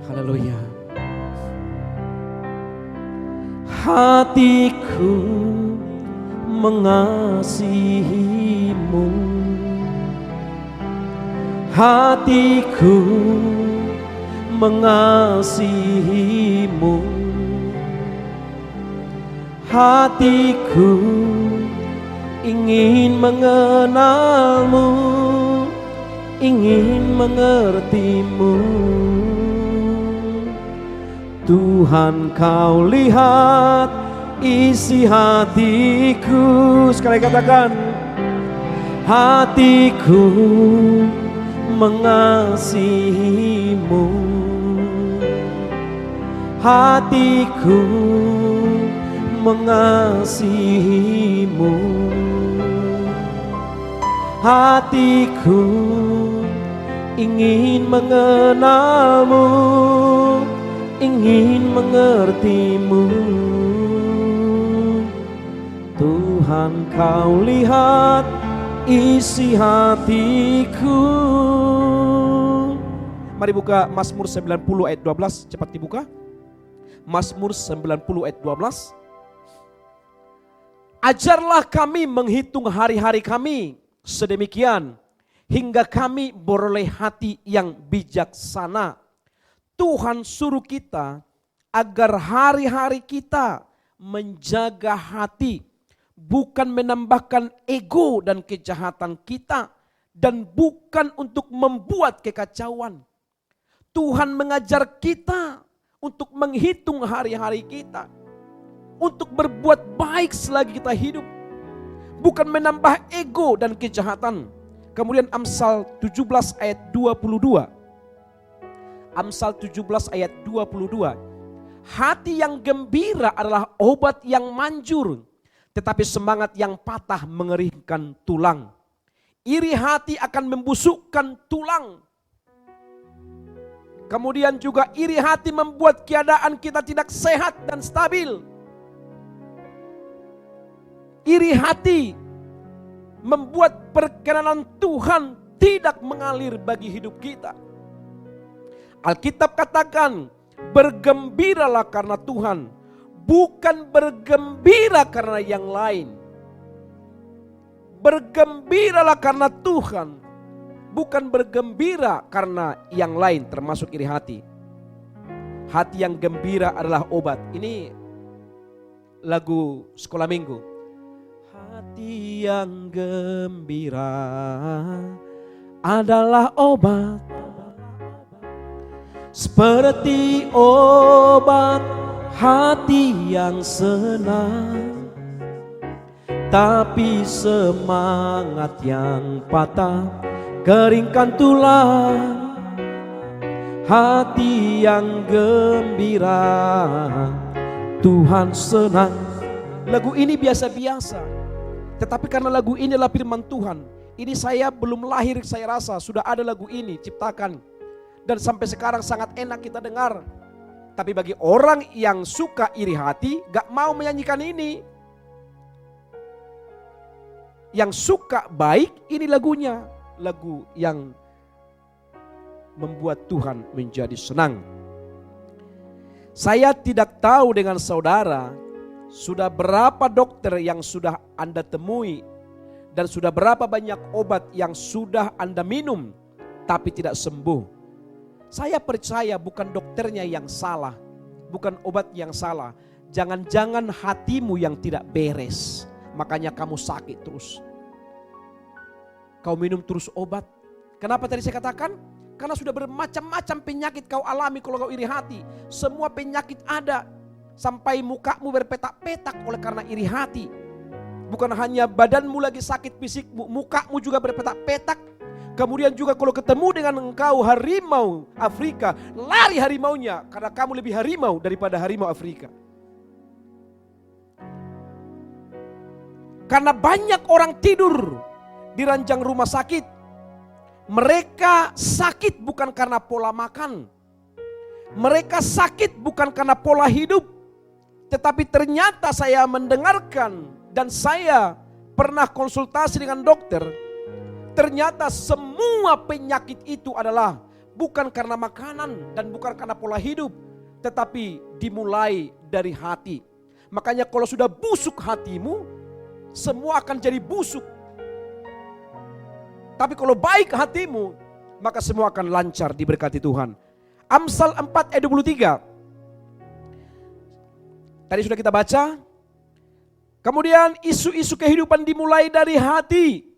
Haleluya. Hatiku mengasihimu, hatiku mengasihimu, hatiku ingin mengenalmu, ingin mengertimu. Tuhan, kau lihat isi hatiku. Sekali katakan, hatiku mengasihimu, hatiku mengasihimu, hatiku ingin mengenalmu, ingin mengertimu. Tuhan, kau lihat isi hatiku. Mari buka Mazmur 90 ayat 12, cepat dibuka. Mazmur 90 ayat 12. Ajarlah kami menghitung hari-hari kami sedemikian, hingga kami beroleh hati yang bijaksana. Tuhan suruh kita agar hari-hari kita menjaga hati, bukan menambahkan ego dan kejahatan kita, dan bukan untuk membuat kekacauan. Tuhan mengajar kita untuk menghitung hari-hari kita, untuk berbuat baik selagi kita hidup, bukan menambah ego dan kejahatan. Kemudian Amsal 17 ayat 22. Amsal 17 ayat 22. Hati yang gembira adalah obat yang manjur, tetapi semangat yang patah mengeringkan tulang. Iri hati akan membusukkan tulang. Kemudian juga iri hati membuat keadaan kita tidak sehat dan stabil. Iri hati membuat perkenanan Tuhan tidak mengalir bagi hidup kita. Alkitab katakan, bergembiralah karena Tuhan, bukan bergembira karena yang lain. Bergembiralah karena Tuhan, bukan bergembira karena yang lain, termasuk iri hati. Hati yang gembira adalah obat. Ini lagu sekolah minggu. Hati yang gembira adalah obat, seperti obat hati yang senang. Tapi semangat yang patah keringkan tulang. Hati yang gembira Tuhan senang. Lagu ini biasa-biasa, tetapi karena lagu ini adalah firman Tuhan. Ini saya belum lahir, saya rasa sudah ada lagu ini ciptakan. Dan sampai sekarang sangat enak kita dengar. Tapi bagi orang yang suka iri hati, gak mau menyanyikan ini. Yang suka baik, ini lagunya. Lagu yang membuat Tuhan menjadi senang. Saya tidak tahu dengan saudara, sudah berapa dokter yang sudah Anda temui, dan sudah berapa banyak obat yang sudah Anda minum, tapi tidak sembuh. Saya percaya bukan dokternya yang salah, bukan obat yang salah. Jangan-jangan hatimu yang tidak beres, makanya kamu sakit terus. Kau minum terus obat. Kenapa tadi saya katakan? Karena sudah bermacam-macam penyakit kau alami kalau kau iri hati. Semua penyakit ada. Sampai mukamu berpetak-petak oleh karena iri hati. Bukan hanya badanmu lagi sakit fisikmu, mukamu juga berpetak-petak. Kemudian juga kalau ketemu dengan engkau harimau Afrika, lari harimaunya karena kamu lebih harimau daripada harimau Afrika. Karena banyak orang tidur di ranjang rumah sakit. Mereka sakit bukan karena pola makan. Mereka sakit bukan karena pola hidup. Tetapi ternyata saya mendengarkan dan saya pernah konsultasi dengan dokter. Ternyata semua penyakit itu adalah bukan karena makanan dan bukan karena pola hidup. Tetapi dimulai dari hati. Makanya kalau sudah busuk hatimu, semua akan jadi busuk. Tapi kalau baik hatimu, maka semua akan lancar diberkati Tuhan. Amsal 4 ayat 23. Tadi sudah kita baca. Kemudian isu-isu kehidupan dimulai dari hati.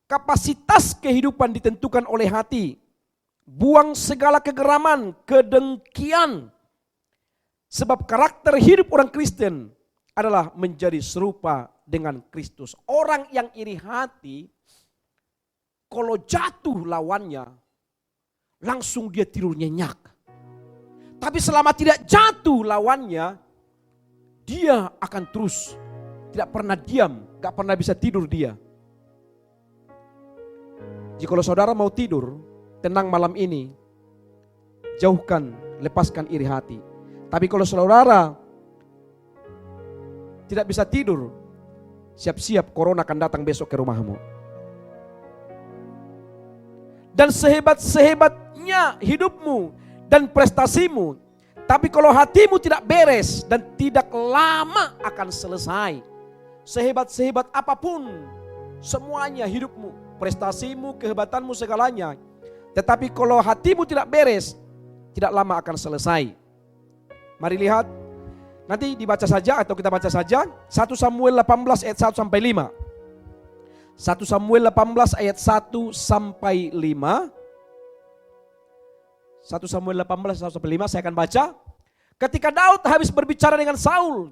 Kapasitas kehidupan ditentukan oleh hati. Buang segala kegeraman, kedengkian. Sebab karakter hidup orang Kristen adalah menjadi serupa dengan Kristus. Orang yang iri hati, kalau jatuh lawannya, langsung dia tidur nyenyak. Tapi selama tidak jatuh lawannya, dia akan terus tidak pernah diam, gak pernah bisa tidur dia. Jika saudara mau tidur, tenang malam ini, jauhkan, lepaskan iri hati. Tapi kalau saudara tidak bisa tidur, siap-siap corona akan datang besok ke rumahmu. Dan sehebat-sehebatnya hidupmu dan prestasimu, tapi kalau hatimu tidak beres dan tidak lama akan selesai. Sehebat-sehebat apapun, semuanya hidupmu, prestasimu, kehebatanmu, segalanya. Tetapi kalau hatimu tidak beres, tidak lama akan selesai. Mari lihat, nanti dibaca saja atau kita baca saja. 1 Samuel 18 ayat 1 sampai 5. 1 Samuel 18 ayat 1 sampai 5. 1 Samuel 18 ayat 1 sampai 5 saya akan baca. Ketika Daud habis berbicara dengan Saul,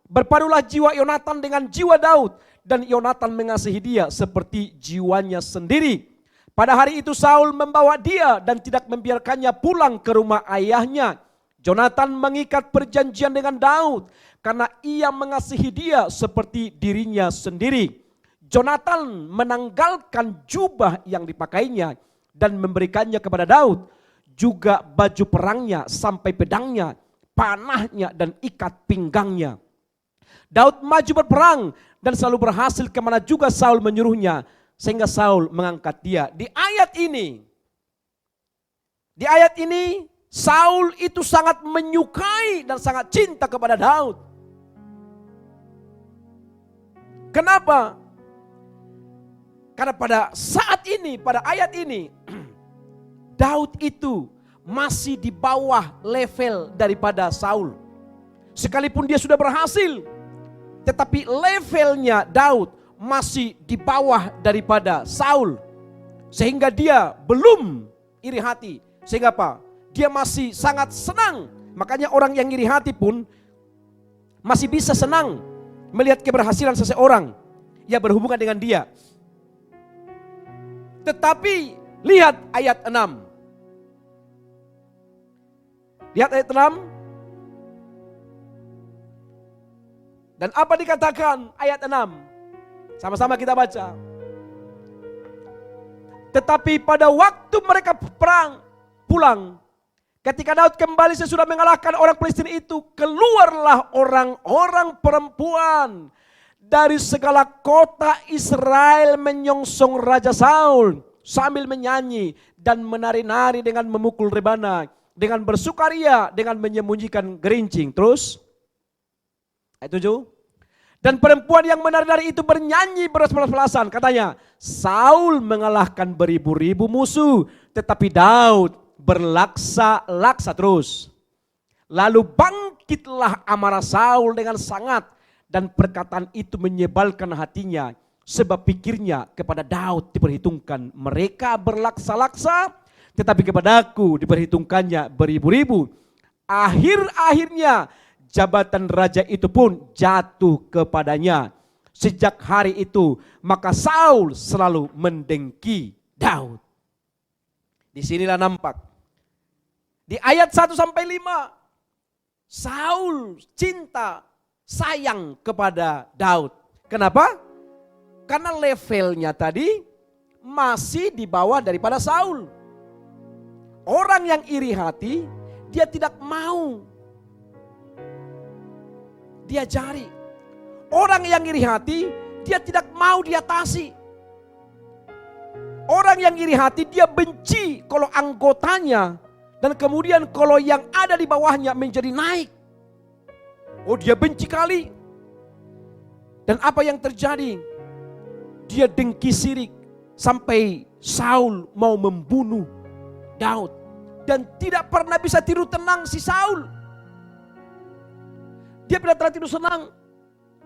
berpadulah jiwa Yonatan dengan jiwa Daud, dan Yonatan mengasihi dia seperti jiwanya sendiri. Pada hari itu Saul membawa dia dan tidak membiarkannya pulang ke rumah ayahnya. Jonathan mengikat perjanjian dengan Daud karena ia mengasihi dia seperti dirinya sendiri. Jonathan menanggalkan jubah yang dipakainya dan memberikannya kepada Daud, juga baju perangnya sampai pedangnya, panahnya dan ikat pinggangnya. Daud maju berperang dan selalu berhasil kemana juga Saul menyuruhnya, sehingga Saul mengangkat dia. Di ayat ini Saul itu sangat menyukai dan sangat cinta kepada Daud. Kenapa? Karena pada saat ini, pada ayat ini, Daud itu masih di bawah level daripada Saul. Sekalipun dia sudah berhasil, tetapi levelnya Daud masih di bawah daripada Saul. Sehingga dia belum iri hati. Sehingga apa? Dia masih sangat senang. Makanya orang yang iri hati pun masih bisa senang melihat keberhasilan seseorang yang berhubungan dengan dia. Tetapi lihat ayat 6. Lihat ayat 6. Dan apa dikatakan ayat 6? Sama-sama kita baca. Tetapi pada waktu mereka perang pulang, ketika Daud kembali sesudah mengalahkan orang Filistin itu, keluarlah orang-orang perempuan dari segala kota Israel menyongsong Raja Saul sambil menyanyi dan menari-nari dengan memukul rebana, dengan bersukaria, dengan menyembunyikan gerincing. Terus ayat 7. Dan perempuan yang menari-nari itu bernyanyi beras-berasan, katanya, Saul mengalahkan beribu-ribu musuh, tetapi Daud berlaksa-laksa terus. Lalu bangkitlah amarah Saul dengan sangat, dan perkataan itu menyebalkan hatinya, sebab pikirnya kepada Daud diperhitungkan mereka berlaksa-laksa, tetapi kepadaku diperhitungkannya beribu-ribu. Akhir-akhirnya jabatan raja itu pun jatuh kepadanya. Sejak hari itu maka Saul selalu mendengki Daud. Disinilah nampak di ayat 1 sampai 5 Saul cinta sayang kepada Daud. Kenapa? Karena levelnya tadi masih di bawah daripada Saul. Orang yang iri hati, dia tidak mau diajari. Orang yang iri hati, dia tidak mau diatasi. Orang yang iri hati, dia benci kalau anggotanya, dan kemudian kalau yang ada di bawahnya menjadi naik. Oh, dia benci kali. Dan apa yang terjadi? Dia dengki sirik sampai Saul mau membunuh Daud. Dan tidak pernah bisa tidur tenang si Saul. Dia tidak pernah tidur senang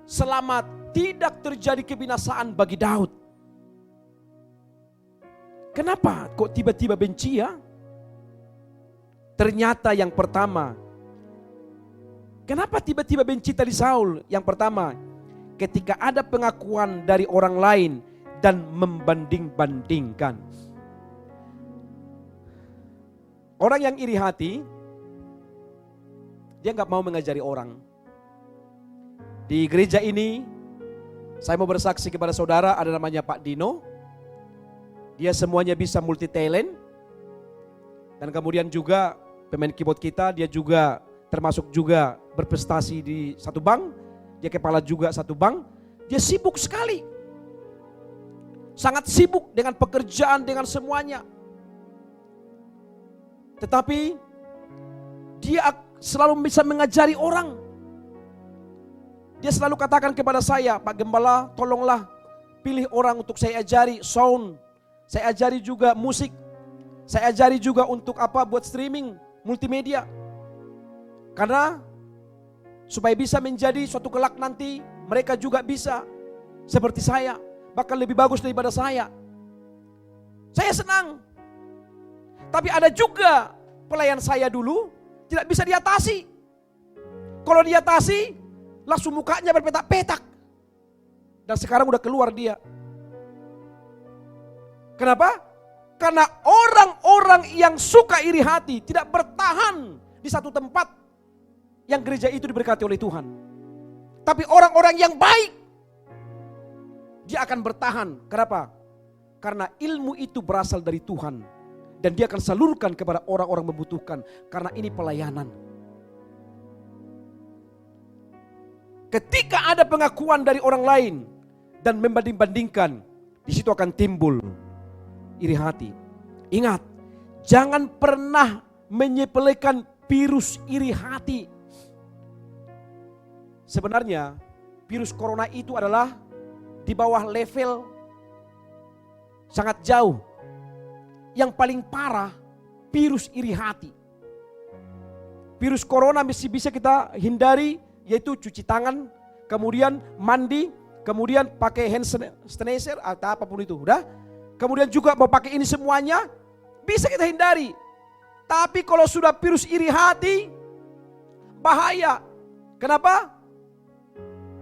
selama tidak terjadi kebinasaan bagi Daud. Kenapa kok tiba-tiba benci ya? Ternyata yang pertama, kenapa tiba-tiba benci tadi Saul? Yang pertama, ketika ada pengakuan dari orang lain dan membanding-bandingkan. Orang yang iri hati, dia nggak mau mengajari orang. Di gereja ini, saya mau bersaksi kepada saudara, ada namanya Pak Dino. Dia semuanya bisa multi talent. Dan kemudian juga pemain keyboard kita, dia juga termasuk juga berprestasi di satu bank. Dia kepala juga satu bank. Dia sibuk sekali. Sangat sibuk dengan pekerjaan, dengan semuanya. Tetapi dia selalu bisa mengajari orang. Dia selalu katakan kepada saya, Pak Gembala, tolonglah pilih orang untuk saya ajari sound. Saya ajari juga musik. Saya ajari juga untuk apa, buat streaming, multimedia. Karena supaya bisa menjadi suatu kelak nanti, mereka juga bisa seperti saya, bahkan lebih bagus daripada saya. Saya senang. Tapi ada juga pelayan saya dulu tidak bisa diatasi. Kalau diatasi, langsung mukanya berpetak-petak. Dan sekarang udah keluar dia. Kenapa? Karena orang-orang yang suka iri hati tidak bertahan di satu tempat yang gereja itu diberkati oleh Tuhan. Tapi orang-orang yang baik, dia akan bertahan. Kenapa? Karena ilmu itu berasal dari Tuhan. Dan dia akan salurkan kepada orang-orang membutuhkan. Karena ini pelayanan. Ketika ada pengakuan dari orang lain dan membanding-bandingkan, di situ akan timbul iri hati. Ingat, jangan pernah menyepelekan virus iri hati. Sebenarnya virus corona itu adalah di bawah level sangat jauh. Yang paling parah virus iri hati. Virus corona masih bisa kita hindari, yaitu cuci tangan, kemudian mandi, kemudian pakai hand sanitizer atau apapun itu, udah. Kemudian juga mau pakai ini semuanya bisa kita hindari. Tapi kalau sudah virus iri hati, bahaya. Kenapa?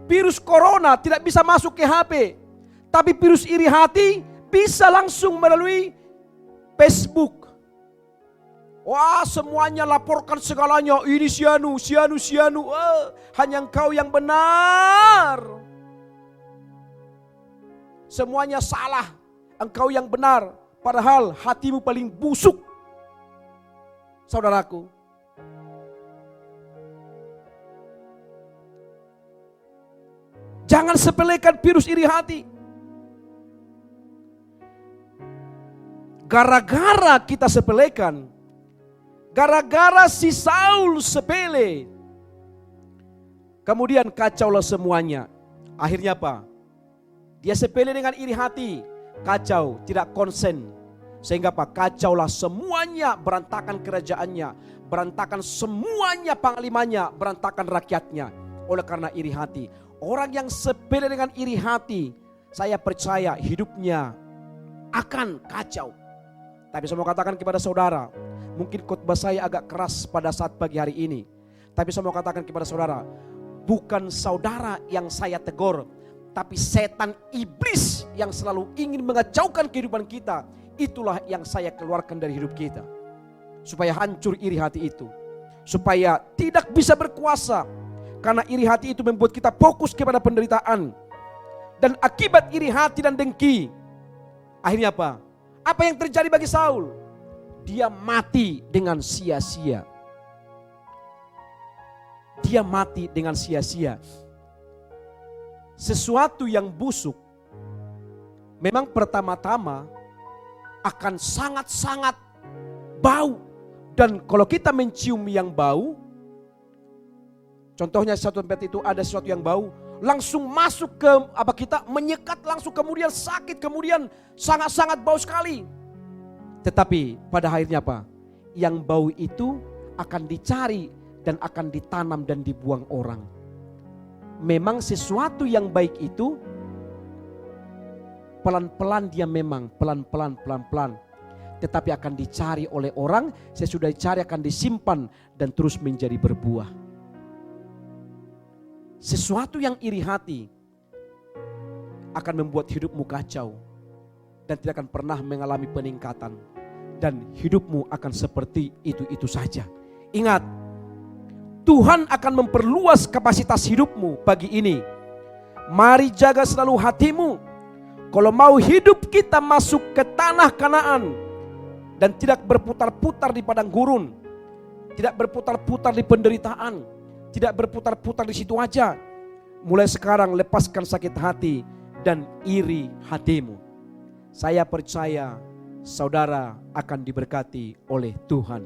Virus corona tidak bisa masuk ke HP, tapi virus iri hati bisa langsung melalui Facebook. Wah, semuanya laporkan segalanya. Ini sianu. Hanya engkau yang benar. Semuanya salah. Engkau yang benar. Padahal hatimu paling busuk. Saudaraku. Jangan sepelekan virus iri hati. Gara-gara kita sepelekan, gara-gara si Saul sepele, kemudian kacaulah semuanya. Akhirnya apa? Dia sepele dengan iri hati, kacau, tidak konsen. Sehingga apa? Kacaulah semuanya, berantakan kerajaannya, berantakan semuanya panglimanya, berantakan rakyatnya. Oleh karena iri hati. Orang yang sepele dengan iri hati, saya percaya hidupnya akan kacau. Tapi saya mau katakan kepada saudara, mungkin khotbah saya agak keras pada saat pagi hari ini. Tapi saya mau katakan kepada saudara, bukan saudara yang saya tegur, tapi setan iblis yang selalu ingin mengacaukan kehidupan kita. Itulah yang saya keluarkan dari hidup kita. Supaya hancur iri hati itu. Supaya tidak bisa berkuasa. Karena iri hati itu membuat kita fokus kepada penderitaan. Dan akibat iri hati dan dengki, akhirnya apa? Apa yang terjadi bagi Saul? Dia mati dengan sia-sia. Dia mati dengan sia-sia. Sesuatu yang busuk memang pertama-tama akan sangat-sangat bau. Dan kalau kita mencium yang bau, contohnya satu tempat itu ada sesuatu yang bau, langsung masuk ke kita menyekat langsung, kemudian sakit, kemudian sangat-sangat bau sekali. Tetapi pada akhirnya apa? Yang bau itu akan dicari dan akan ditanam dan dibuang orang. Memang sesuatu yang baik itu pelan-pelan dia memang pelan-pelan. Tetapi akan dicari oleh orang, sesudah dicari akan disimpan dan terus menjadi berbuah. Sesuatu yang iri hati akan membuat hidupmu kacau dan tidak akan pernah mengalami peningkatan, dan hidupmu akan seperti itu saja. Ingat, Tuhan akan memperluas kapasitas hidupmu pagi ini. Mari jaga selalu hatimu. Kalau mau hidup kita masuk ke tanah Kanaan dan tidak berputar-putar di padang gurun, tidak berputar-putar di penderitaan, tidak berputar-putar di situ aja. Mulai sekarang lepaskan sakit hati dan iri hatimu. Saya percaya saudara akan diberkati oleh Tuhan.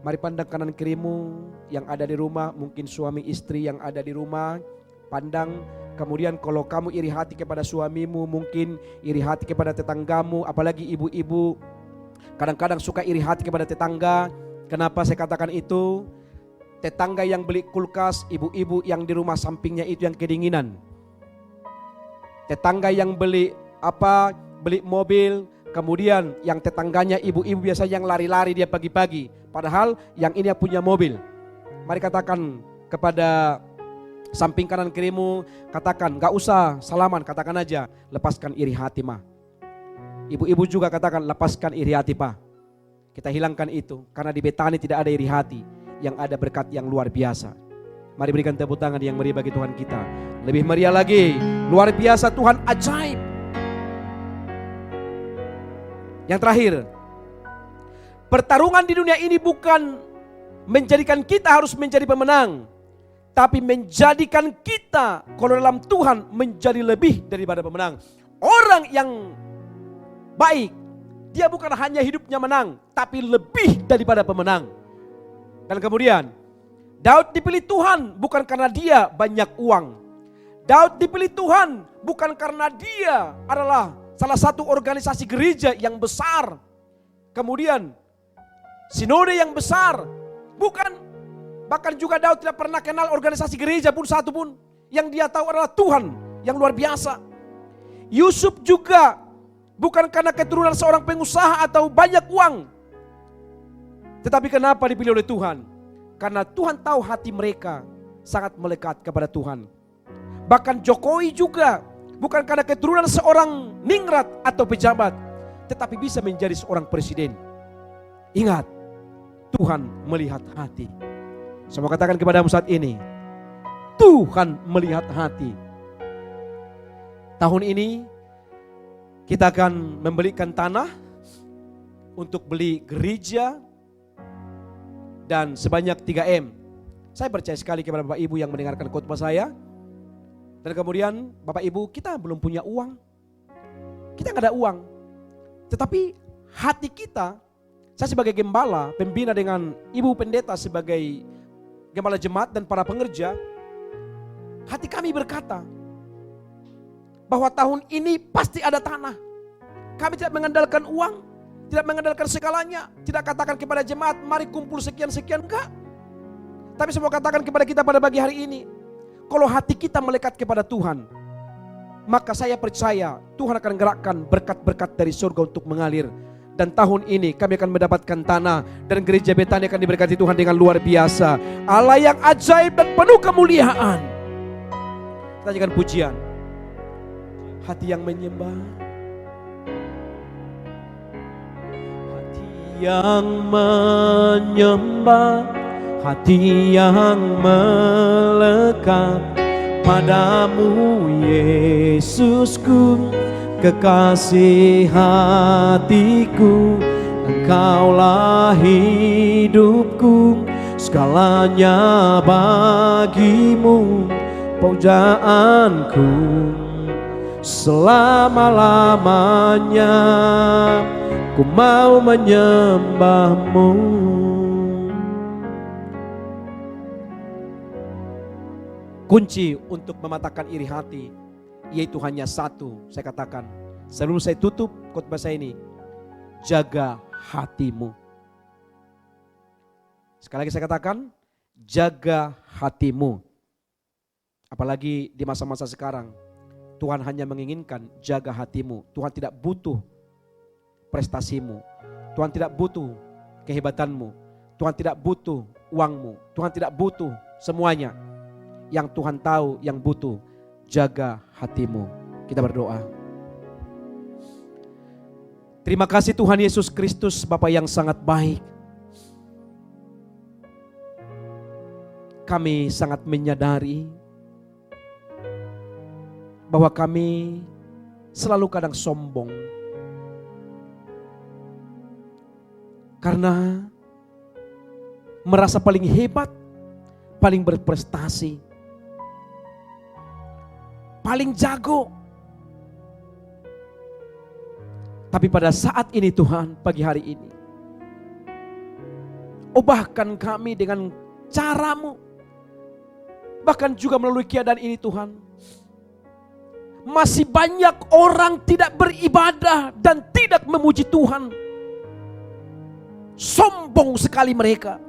Mari pandang kanan kirimu yang ada di rumah, mungkin suami istri yang ada di rumah, pandang. Kemudian kalau kamu iri hati kepada suamimu, mungkin iri hati kepada tetanggamu, apalagi ibu-ibu kadang-kadang suka iri hati kepada tetangga. Kenapa saya katakan itu? Tetangga yang beli kulkas, ibu-ibu yang di rumah sampingnya itu yang kedinginan. Tetangga yang beli mobil, kemudian yang tetangganya ibu-ibu biasanya yang lari-lari dia pagi-pagi. Padahal yang ini yang punya mobil. Mari katakan kepada samping kanan kirimu, katakan, gak usah salaman, katakan aja, lepaskan iri hati mah. Ibu-ibu juga katakan, lepaskan iri hati pak. Kita hilangkan itu, karena di Betani tidak ada iri hati, yang ada berkat yang luar biasa. Mari berikan tepuk tangan yang meriah bagi Tuhan kita. Lebih meriah lagi, luar biasa, Tuhan ajaib. Yang terakhir, pertarungan di dunia ini bukan menjadikan kita harus menjadi pemenang, tapi menjadikan kita kalau dalam Tuhan menjadi lebih daripada pemenang. Orang yang baik, dia bukan hanya hidupnya menang, tapi lebih daripada pemenang. Dan kemudian Daud dipilih Tuhan bukan karena dia banyak uang. Daud dipilih Tuhan bukan karena dia adalah salah satu organisasi gereja yang besar. Kemudian sinode yang besar. Bukan. Bahkan juga Daud tidak pernah kenal organisasi gereja pun satu pun. Yang dia tahu adalah Tuhan yang luar biasa. Yusuf juga bukan karena keturunan seorang pengusaha atau banyak uang. Tetapi kenapa dipilih oleh Tuhan? Karena Tuhan tahu hati mereka sangat melekat kepada Tuhan. Bahkan Jokowi juga bukan karena keturunan seorang ningrat atau pejabat, tetapi bisa menjadi seorang presiden. Ingat, Tuhan melihat hati. Saya mau katakan kepadamu saat ini, Tuhan melihat hati. Tahun ini kita akan membelikan tanah untuk beli gereja dan sebanyak 3M. Saya percaya sekali kepada Bapak Ibu yang mendengarkan khotbah saya. Dan kemudian Bapak Ibu, kita belum punya uang. Kita nggak ada uang. Tetapi hati kita, saya sebagai gembala, pembina dengan Ibu Pendeta sebagai gembala jemaat dan para pengerja, hati kami berkata bahwa tahun ini pasti ada tanah. Kami tidak mengandalkan uang, tidak mengandalkan segalanya, tidak katakan kepada jemaat mari kumpul sekian-sekian, enggak. Tapi saya mau katakan kepada kita pada pagi hari ini, kalau hati kita melekat kepada Tuhan, maka saya percaya Tuhan akan gerakkan berkat-berkat dari surga untuk mengalir. Dan tahun ini kami akan mendapatkan tanah dan gereja Betani akan diberkati Tuhan dengan luar biasa. Allah yang ajaib dan penuh kemuliaan. Kita nyanyikan pujian. Hati yang menyembah, hati yang menyembah, hati yang melekat padamu Yesusku, kekasih hatiku. Engkaulah hidupku, segalanya bagimu, pujaanku selama-lamanya. Ku mau menyembahmu. Kunci untuk mematahkan iri hati yaitu hanya satu. Saya katakan sebelum saya tutup khotbah saya ini, jaga hatimu. Sekali lagi saya katakan, jaga hatimu. Apalagi di masa-masa sekarang, Tuhan hanya menginginkan jaga hatimu. Tuhan tidak butuh prestasimu, Tuhan tidak butuh kehebatanmu, Tuhan tidak butuh uangmu, Tuhan tidak butuh semuanya. Yang Tuhan tahu, yang butuh, jaga hatimu. Kita berdoa. Terima kasih Tuhan Yesus Kristus, Bapa yang sangat baik. Kami sangat menyadari bahwa kami selalu kadang sombong. Karena merasa paling hebat, paling berprestasi, paling jago. Tapi pada saat ini Tuhan, pagi hari ini, ubahkan kami dengan caramu. Bahkan juga melalui keadaan ini Tuhan, masih banyak orang tidak beribadah dan tidak memuji Tuhan. Sombong sekali mereka.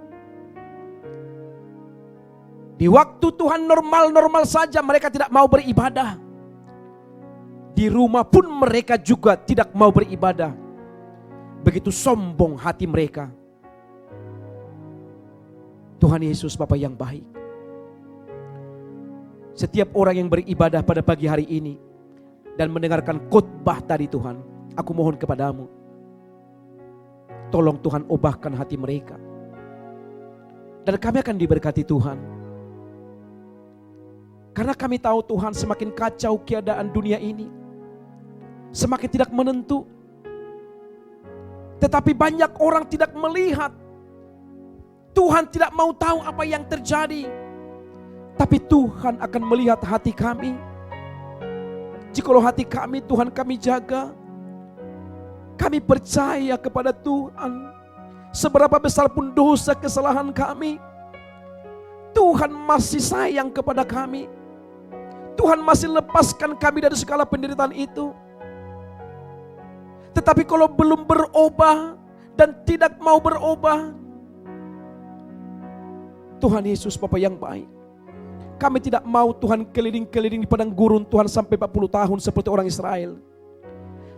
Di waktu Tuhan normal-normal saja mereka tidak mau beribadah. Di rumah pun mereka juga tidak mau beribadah. Begitu sombong hati mereka. Tuhan Yesus Bapa yang baik, setiap orang yang beribadah pada pagi hari ini dan mendengarkan khotbah tadi Tuhan, aku mohon kepadamu, Tolong Tuhan ubahkan hati mereka. Dan kami akan diberkati Tuhan. Karena kami tahu Tuhan, semakin kacau keadaan dunia ini, semakin tidak menentu. Tetapi banyak orang tidak melihat. Tuhan tidak mau tahu apa yang terjadi. Tapi Tuhan akan melihat hati kami. Jikalau hati kami Tuhan kami jaga, kami percaya kepada Tuhan. Seberapa besar pun dosa kesalahan kami, Tuhan masih sayang kepada kami. Tuhan masih lepaskan kami dari segala penderitaan itu. Tetapi kalau belum berubah dan tidak mau berubah, Tuhan Yesus Bapa yang baik, kami tidak mau Tuhan keliling-keliling di padang gurun Tuhan sampai 40 tahun seperti orang Israel.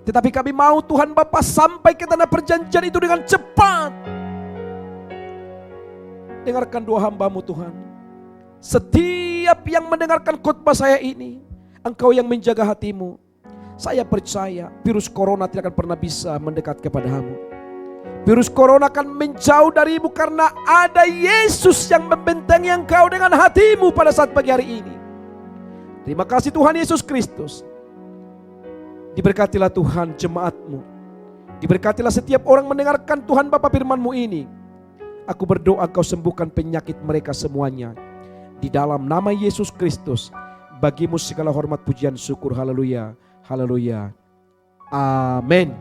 Tetapi kami mau Tuhan Bapa sampai ke tanah perjanjian itu dengan cepat. Dengarkan doa hamba-Mu Tuhan. Setiap yang mendengarkan khotbah saya ini, Engkau yang menjaga hatimu. Saya percaya virus corona tidak akan pernah bisa mendekat kepadamu. Virus corona akan menjauh darimu karena ada Yesus yang membentengi engkau dengan hatimu pada saat pagi hari ini. Terima kasih Tuhan Yesus Kristus. Diberkatilah Tuhan jemaat-Mu. Diberkatilah setiap orang mendengarkan Tuhan Bapa firman-Mu ini. Aku berdoa Kau sembuhkan penyakit mereka semuanya. Di dalam nama Yesus Kristus. Bagimu segala hormat pujian syukur. Haleluya. Haleluya. Amin.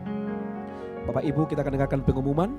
Bapak Ibu, kita akan dengarkan pengumuman.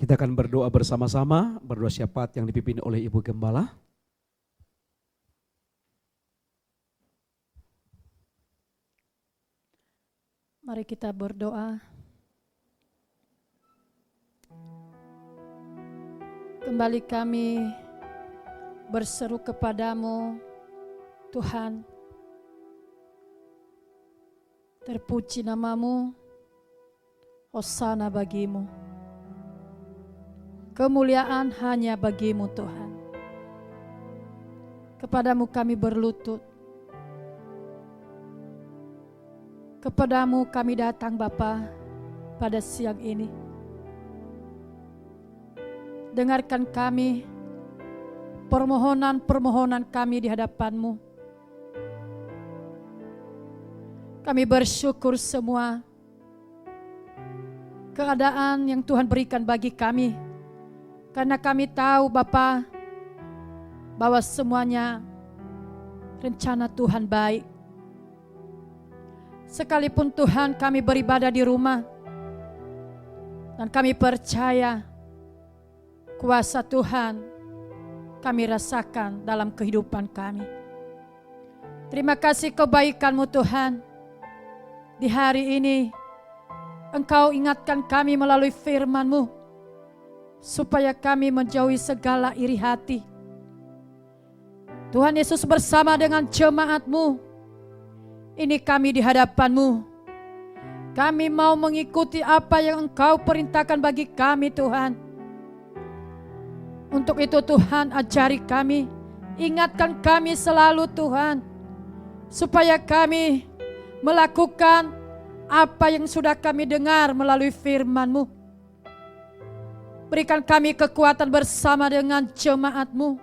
Kita akan berdoa bersama-sama, berdoa syafaat yang dipimpin oleh Ibu Gembala. Mari kita berdoa. Kembali kami berseru kepadamu, Tuhan. Terpuji namamu, Hosana bagimu. Kemuliaan hanya bagimu Tuhan. Kepadamu kami berlutut. Kepadamu kami datang Bapa pada siang ini. Dengarkan kami, permohonan-permohonan kami di hadapan-Mu. Kami bersyukur semua keadaan yang Tuhan berikan bagi kami. Karena kami tahu Bapa bahwa semuanya rencana Tuhan baik. Sekalipun Tuhan kami beribadah di rumah, dan kami percaya kuasa Tuhan kami rasakan dalam kehidupan kami. Terima kasih kebaikan-Mu Tuhan. Di hari ini Engkau ingatkan kami melalui firman-Mu, supaya kami menjauhi segala iri hati. Tuhan Yesus bersama dengan jemaat-Mu ini kami di hadapan-Mu. Kami mau mengikuti apa yang Engkau perintahkan bagi kami Tuhan. Untuk itu Tuhan, ajari kami, ingatkan kami selalu Tuhan, supaya kami melakukan apa yang sudah kami dengar melalui firman-Mu. Berikan kami kekuatan bersama dengan jemaat-Mu.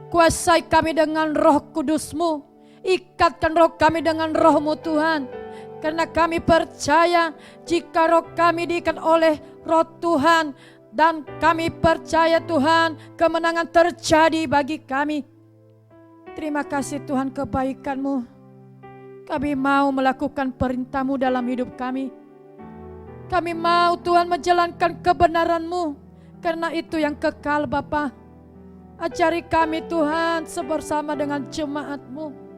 Kuasai kami dengan Roh Kudus-Mu. Ikatkan roh kami dengan Roh-Mu Tuhan. Karena kami percaya jika roh kami diikat oleh Roh Tuhan, dan kami percaya Tuhan, kemenangan terjadi bagi kami. Terima kasih Tuhan kebaikan-Mu. Kami mau melakukan perintah-Mu dalam hidup kami. Kami mau Tuhan menjalankan kebenaran-Mu, karena itu yang kekal Bapa. Ajari kami Tuhan bersama dengan jemaat-Mu.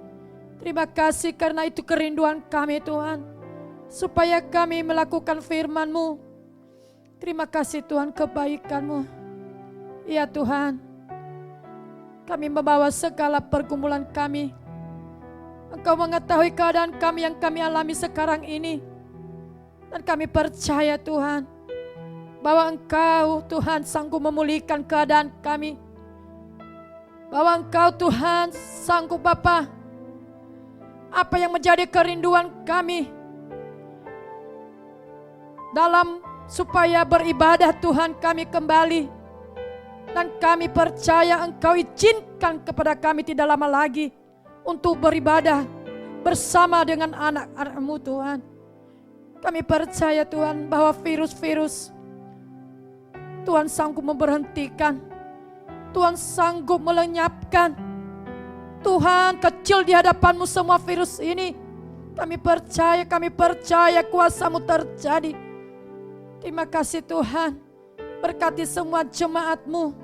Terima kasih karena itu kerinduan kami Tuhan, supaya kami melakukan firman-Mu. Terima kasih Tuhan kebaikan-Mu. Ya Tuhan, kami membawa segala pergumulan kami. Engkau mengetahui keadaan kami yang kami alami sekarang ini. Dan kami percaya Tuhan, bahwa Engkau Tuhan sanggup memulihkan keadaan kami. Bahwa Engkau Tuhan sanggup Bapa, apa yang menjadi kerinduan kami dalam supaya beribadah Tuhan kami kembali. Dan kami percaya Engkau izinkan kepada kami tidak lama lagi untuk beribadah bersama dengan anak-anak-Mu Tuhan. Kami percaya Tuhan bahwa virus-virus Tuhan sanggup memberhentikan, Tuhan sanggup melenyapkan. Tuhan, kecil di hadapan-Mu semua virus ini. Kami percaya kuasa-Mu terjadi. Terima kasih Tuhan. Berkati semua jemaat-Mu.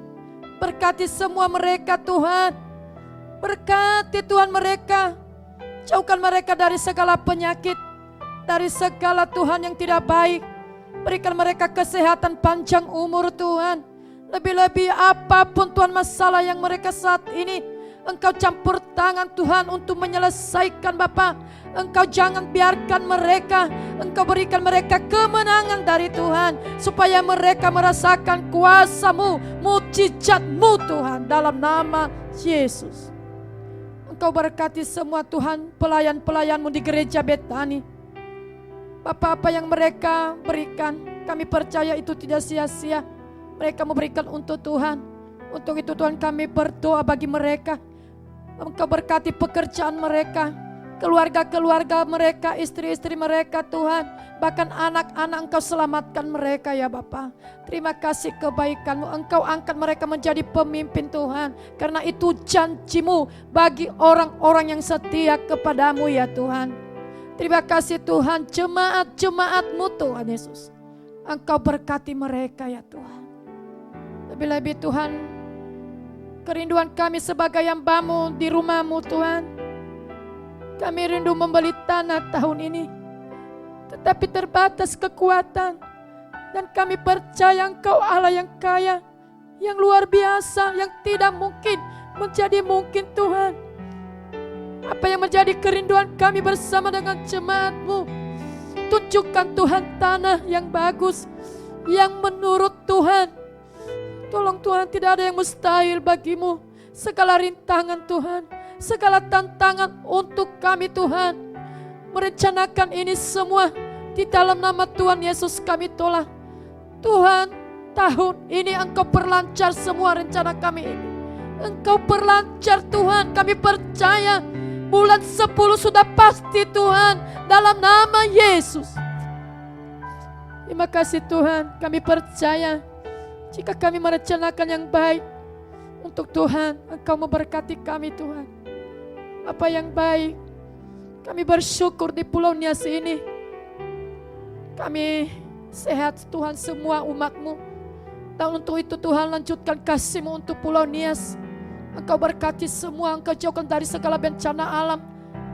Berkati semua mereka Tuhan. Berkati Tuhan mereka. Jauhkan mereka dari segala penyakit, dari segala Tuhan yang tidak baik. Berikan mereka kesehatan panjang umur Tuhan. Lebih-lebih apapun Tuhan masalah yang mereka saat ini, Engkau campur tangan Tuhan untuk menyelesaikan Bapa. Engkau jangan biarkan mereka, Engkau berikan mereka kemenangan dari Tuhan, supaya mereka merasakan kuasa-Mu, mujizat-Mu Tuhan, dalam nama Yesus. Engkau berkati semua Tuhan pelayan-pelayan-Mu di gereja Betani. Bapa, apa yang mereka berikan, kami percaya itu tidak sia-sia. Mereka memberikan untuk Tuhan. Untuk itu Tuhan kami berdoa bagi mereka. Engkau berkati pekerjaan mereka, keluarga-keluarga mereka, istri-istri mereka Tuhan. Bahkan anak-anak Engkau selamatkan mereka ya Bapa. Terima kasih kebaikan-Mu. Engkau angkat mereka menjadi pemimpin Tuhan. Karena itu janji-Mu bagi orang-orang yang setia kepada-Mu ya Tuhan. Terima kasih Tuhan, jemaat-jemaat-Mu Tuhan Yesus. Engkau berkati mereka ya Tuhan. Lebih-lebih Tuhan, kerinduan kami sebagai hamba-Mu di rumah-Mu Tuhan. Kami rindu membeli tanah tahun ini, tetapi terbatas kekuatan. Dan kami percaya Engkau Allah yang kaya, yang luar biasa, yang tidak mungkin menjadi mungkin Tuhan. Apa yang menjadi kerinduan kami bersama dengan jemaat-Mu, tunjukkan Tuhan tanah yang bagus, yang menurut Tuhan. Tolong Tuhan, tidak ada yang mustahil bagi-Mu. Segala rintangan Tuhan, segala tantangan untuk kami Tuhan. Merencanakan ini semua di dalam nama Tuhan Yesus kami tolak. Tuhan, tahun ini Engkau perlancar semua rencana kami ini. Engkau perlancar Tuhan, kami percaya. Bulan 10 sudah pasti Tuhan, dalam nama Yesus. Terima kasih Tuhan, kami percaya. Jika kami merencanakan yang baik untuk Tuhan, Engkau memberkati kami Tuhan. Apa yang baik, kami bersyukur di Pulau Nias ini. Kami sehat Tuhan semua umat-Mu. Dan untuk itu Tuhan, lanjutkan kasih-Mu untuk Pulau Nias. Engkau berkati semua, Engkau jauhkan dari segala bencana alam.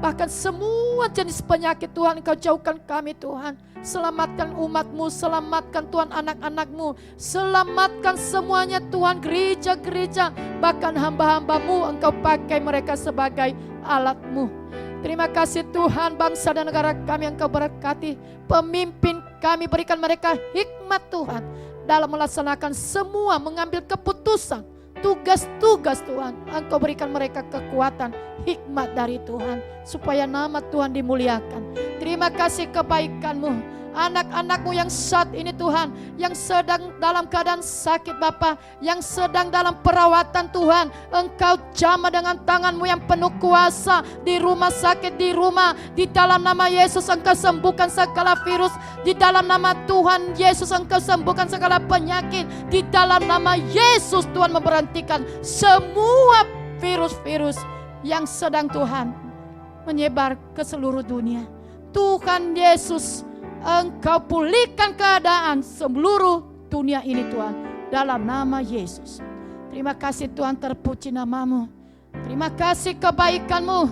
Bahkan semua jenis penyakit Tuhan, Engkau jauhkan kami Tuhan. Selamatkan umat-Mu, selamatkan Tuhan anak-anak-Mu. Selamatkan semuanya Tuhan, gereja-gereja. Bahkan hamba-hamba-Mu, Engkau pakai mereka sebagai alat-Mu. Terima kasih Tuhan, bangsa dan negara kami yang Kau berkati. Pemimpin kami, berikan mereka hikmat Tuhan dalam melaksanakan semua, mengambil keputusan, tugas-tugas Tuhan. Engkau berikan mereka kekuatan, hikmat dari Tuhan, supaya nama Tuhan dimuliakan. Terima kasih kebaikan-Mu. Anak-anak-Mu yang saat ini Tuhan, yang sedang dalam keadaan sakit Bapa, yang sedang dalam perawatan Tuhan, Engkau jamah dengan tangan-Mu yang penuh kuasa di rumah sakit, di rumah, di dalam nama Yesus Engkau sembuhkan segala virus, di dalam nama Tuhan Yesus Engkau sembuhkan segala penyakit, di dalam nama Yesus Tuhan memberhentikan semua virus-virus yang sedang Tuhan menyebar ke seluruh dunia. Tuhan Yesus, Engkau pulihkan keadaan seluruh dunia ini Tuhan, dalam nama Yesus. Terima kasih Tuhan, terpuji nama-Mu. Terima kasih kebaikan-Mu.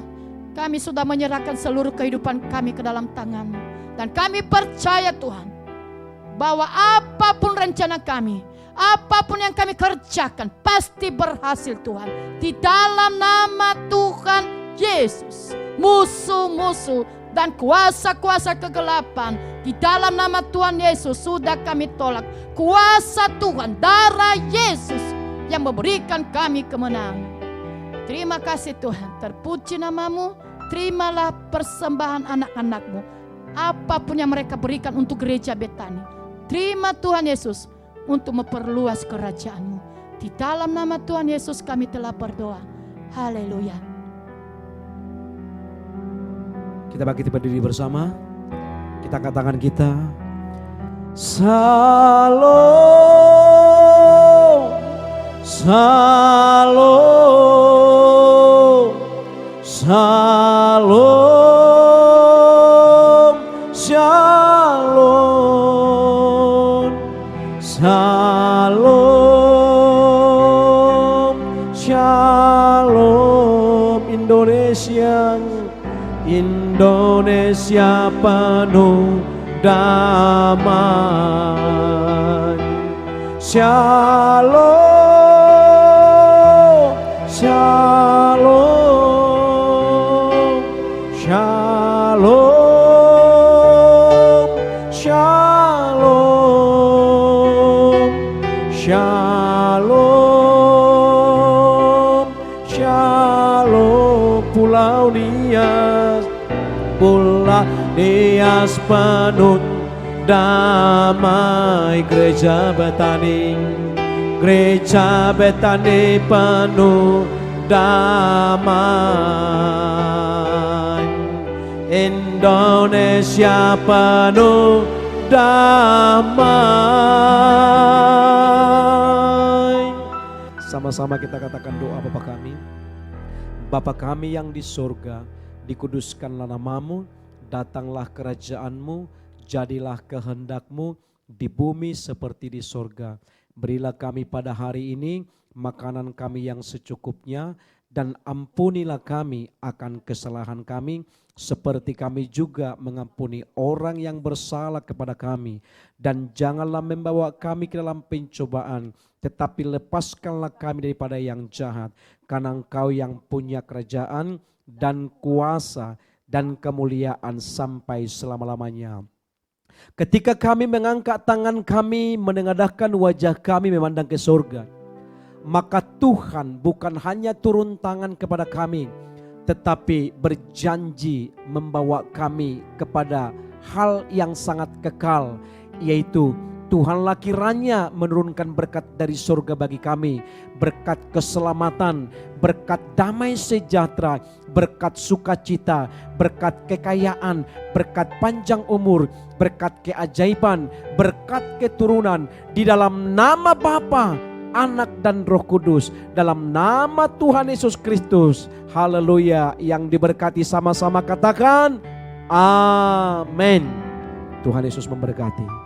Kami sudah menyerahkan seluruh kehidupan kami ke dalam tangan-Mu. Dan kami percaya Tuhan, bahwa apapun rencana kami, apapun yang kami kerjakan, pasti berhasil Tuhan. Di dalam nama Tuhan Yesus, musuh-musuh dan kuasa-kuasa kegelapan, di dalam nama Tuhan Yesus sudah kami tolak. Kuasa Tuhan, darah Yesus yang memberikan kami kemenangan. Terima kasih Tuhan, terpuji nama-Mu. Terimalah persembahan anak-anak-Mu, apapun yang mereka berikan untuk gereja Betani. Terima Tuhan Yesus untuk memperluas kerajaan-Mu. Di dalam nama Tuhan Yesus kami telah berdoa. Haleluya. Kita bangkit berdiri bersama. Kita angkat tangan kita. Salam, salam, salam, shalom, salam, shalom. Indonesia penuh damai. Shalom, shalom, shalom, shalom, shalom, shalom. Pulau Nias penuh damai. Gereja Betani penuh damai. Indonesia penuh damai. Sama-sama kita katakan doa Bapa kami. Bapa kami yang di surga, dikuduskanlah nama-Mu, datanglah kerajaan-Mu, jadilah kehendak-Mu di bumi seperti di surga. Berilah kami pada hari ini makanan kami yang secukupnya, dan ampunilah kami akan kesalahan kami, seperti kami juga mengampuni orang yang bersalah kepada kami. Dan janganlah membawa kami ke dalam pencobaan, tetapi lepaskanlah kami daripada yang jahat. Karena Engkau yang punya kerajaan dan kuasa dan kemuliaan sampai selama-lamanya. Ketika kami mengangkat tangan kami, menengadahkan wajah kami memandang ke surga, maka Tuhan bukan hanya turun tangan kepada kami, tetapi berjanji membawa kami kepada hal yang sangat kekal, yaitu Tuhanlah kiranya menurunkan berkat dari surga bagi kami, berkat keselamatan, berkat damai sejahtera, berkat sukacita, berkat kekayaan, berkat panjang umur, berkat keajaiban, berkat keturunan, di dalam nama Bapa, Anak dan Roh Kudus, dalam nama Tuhan Yesus Kristus. Haleluya. Yang diberkati sama-sama katakan amin. Tuhan Yesus memberkati.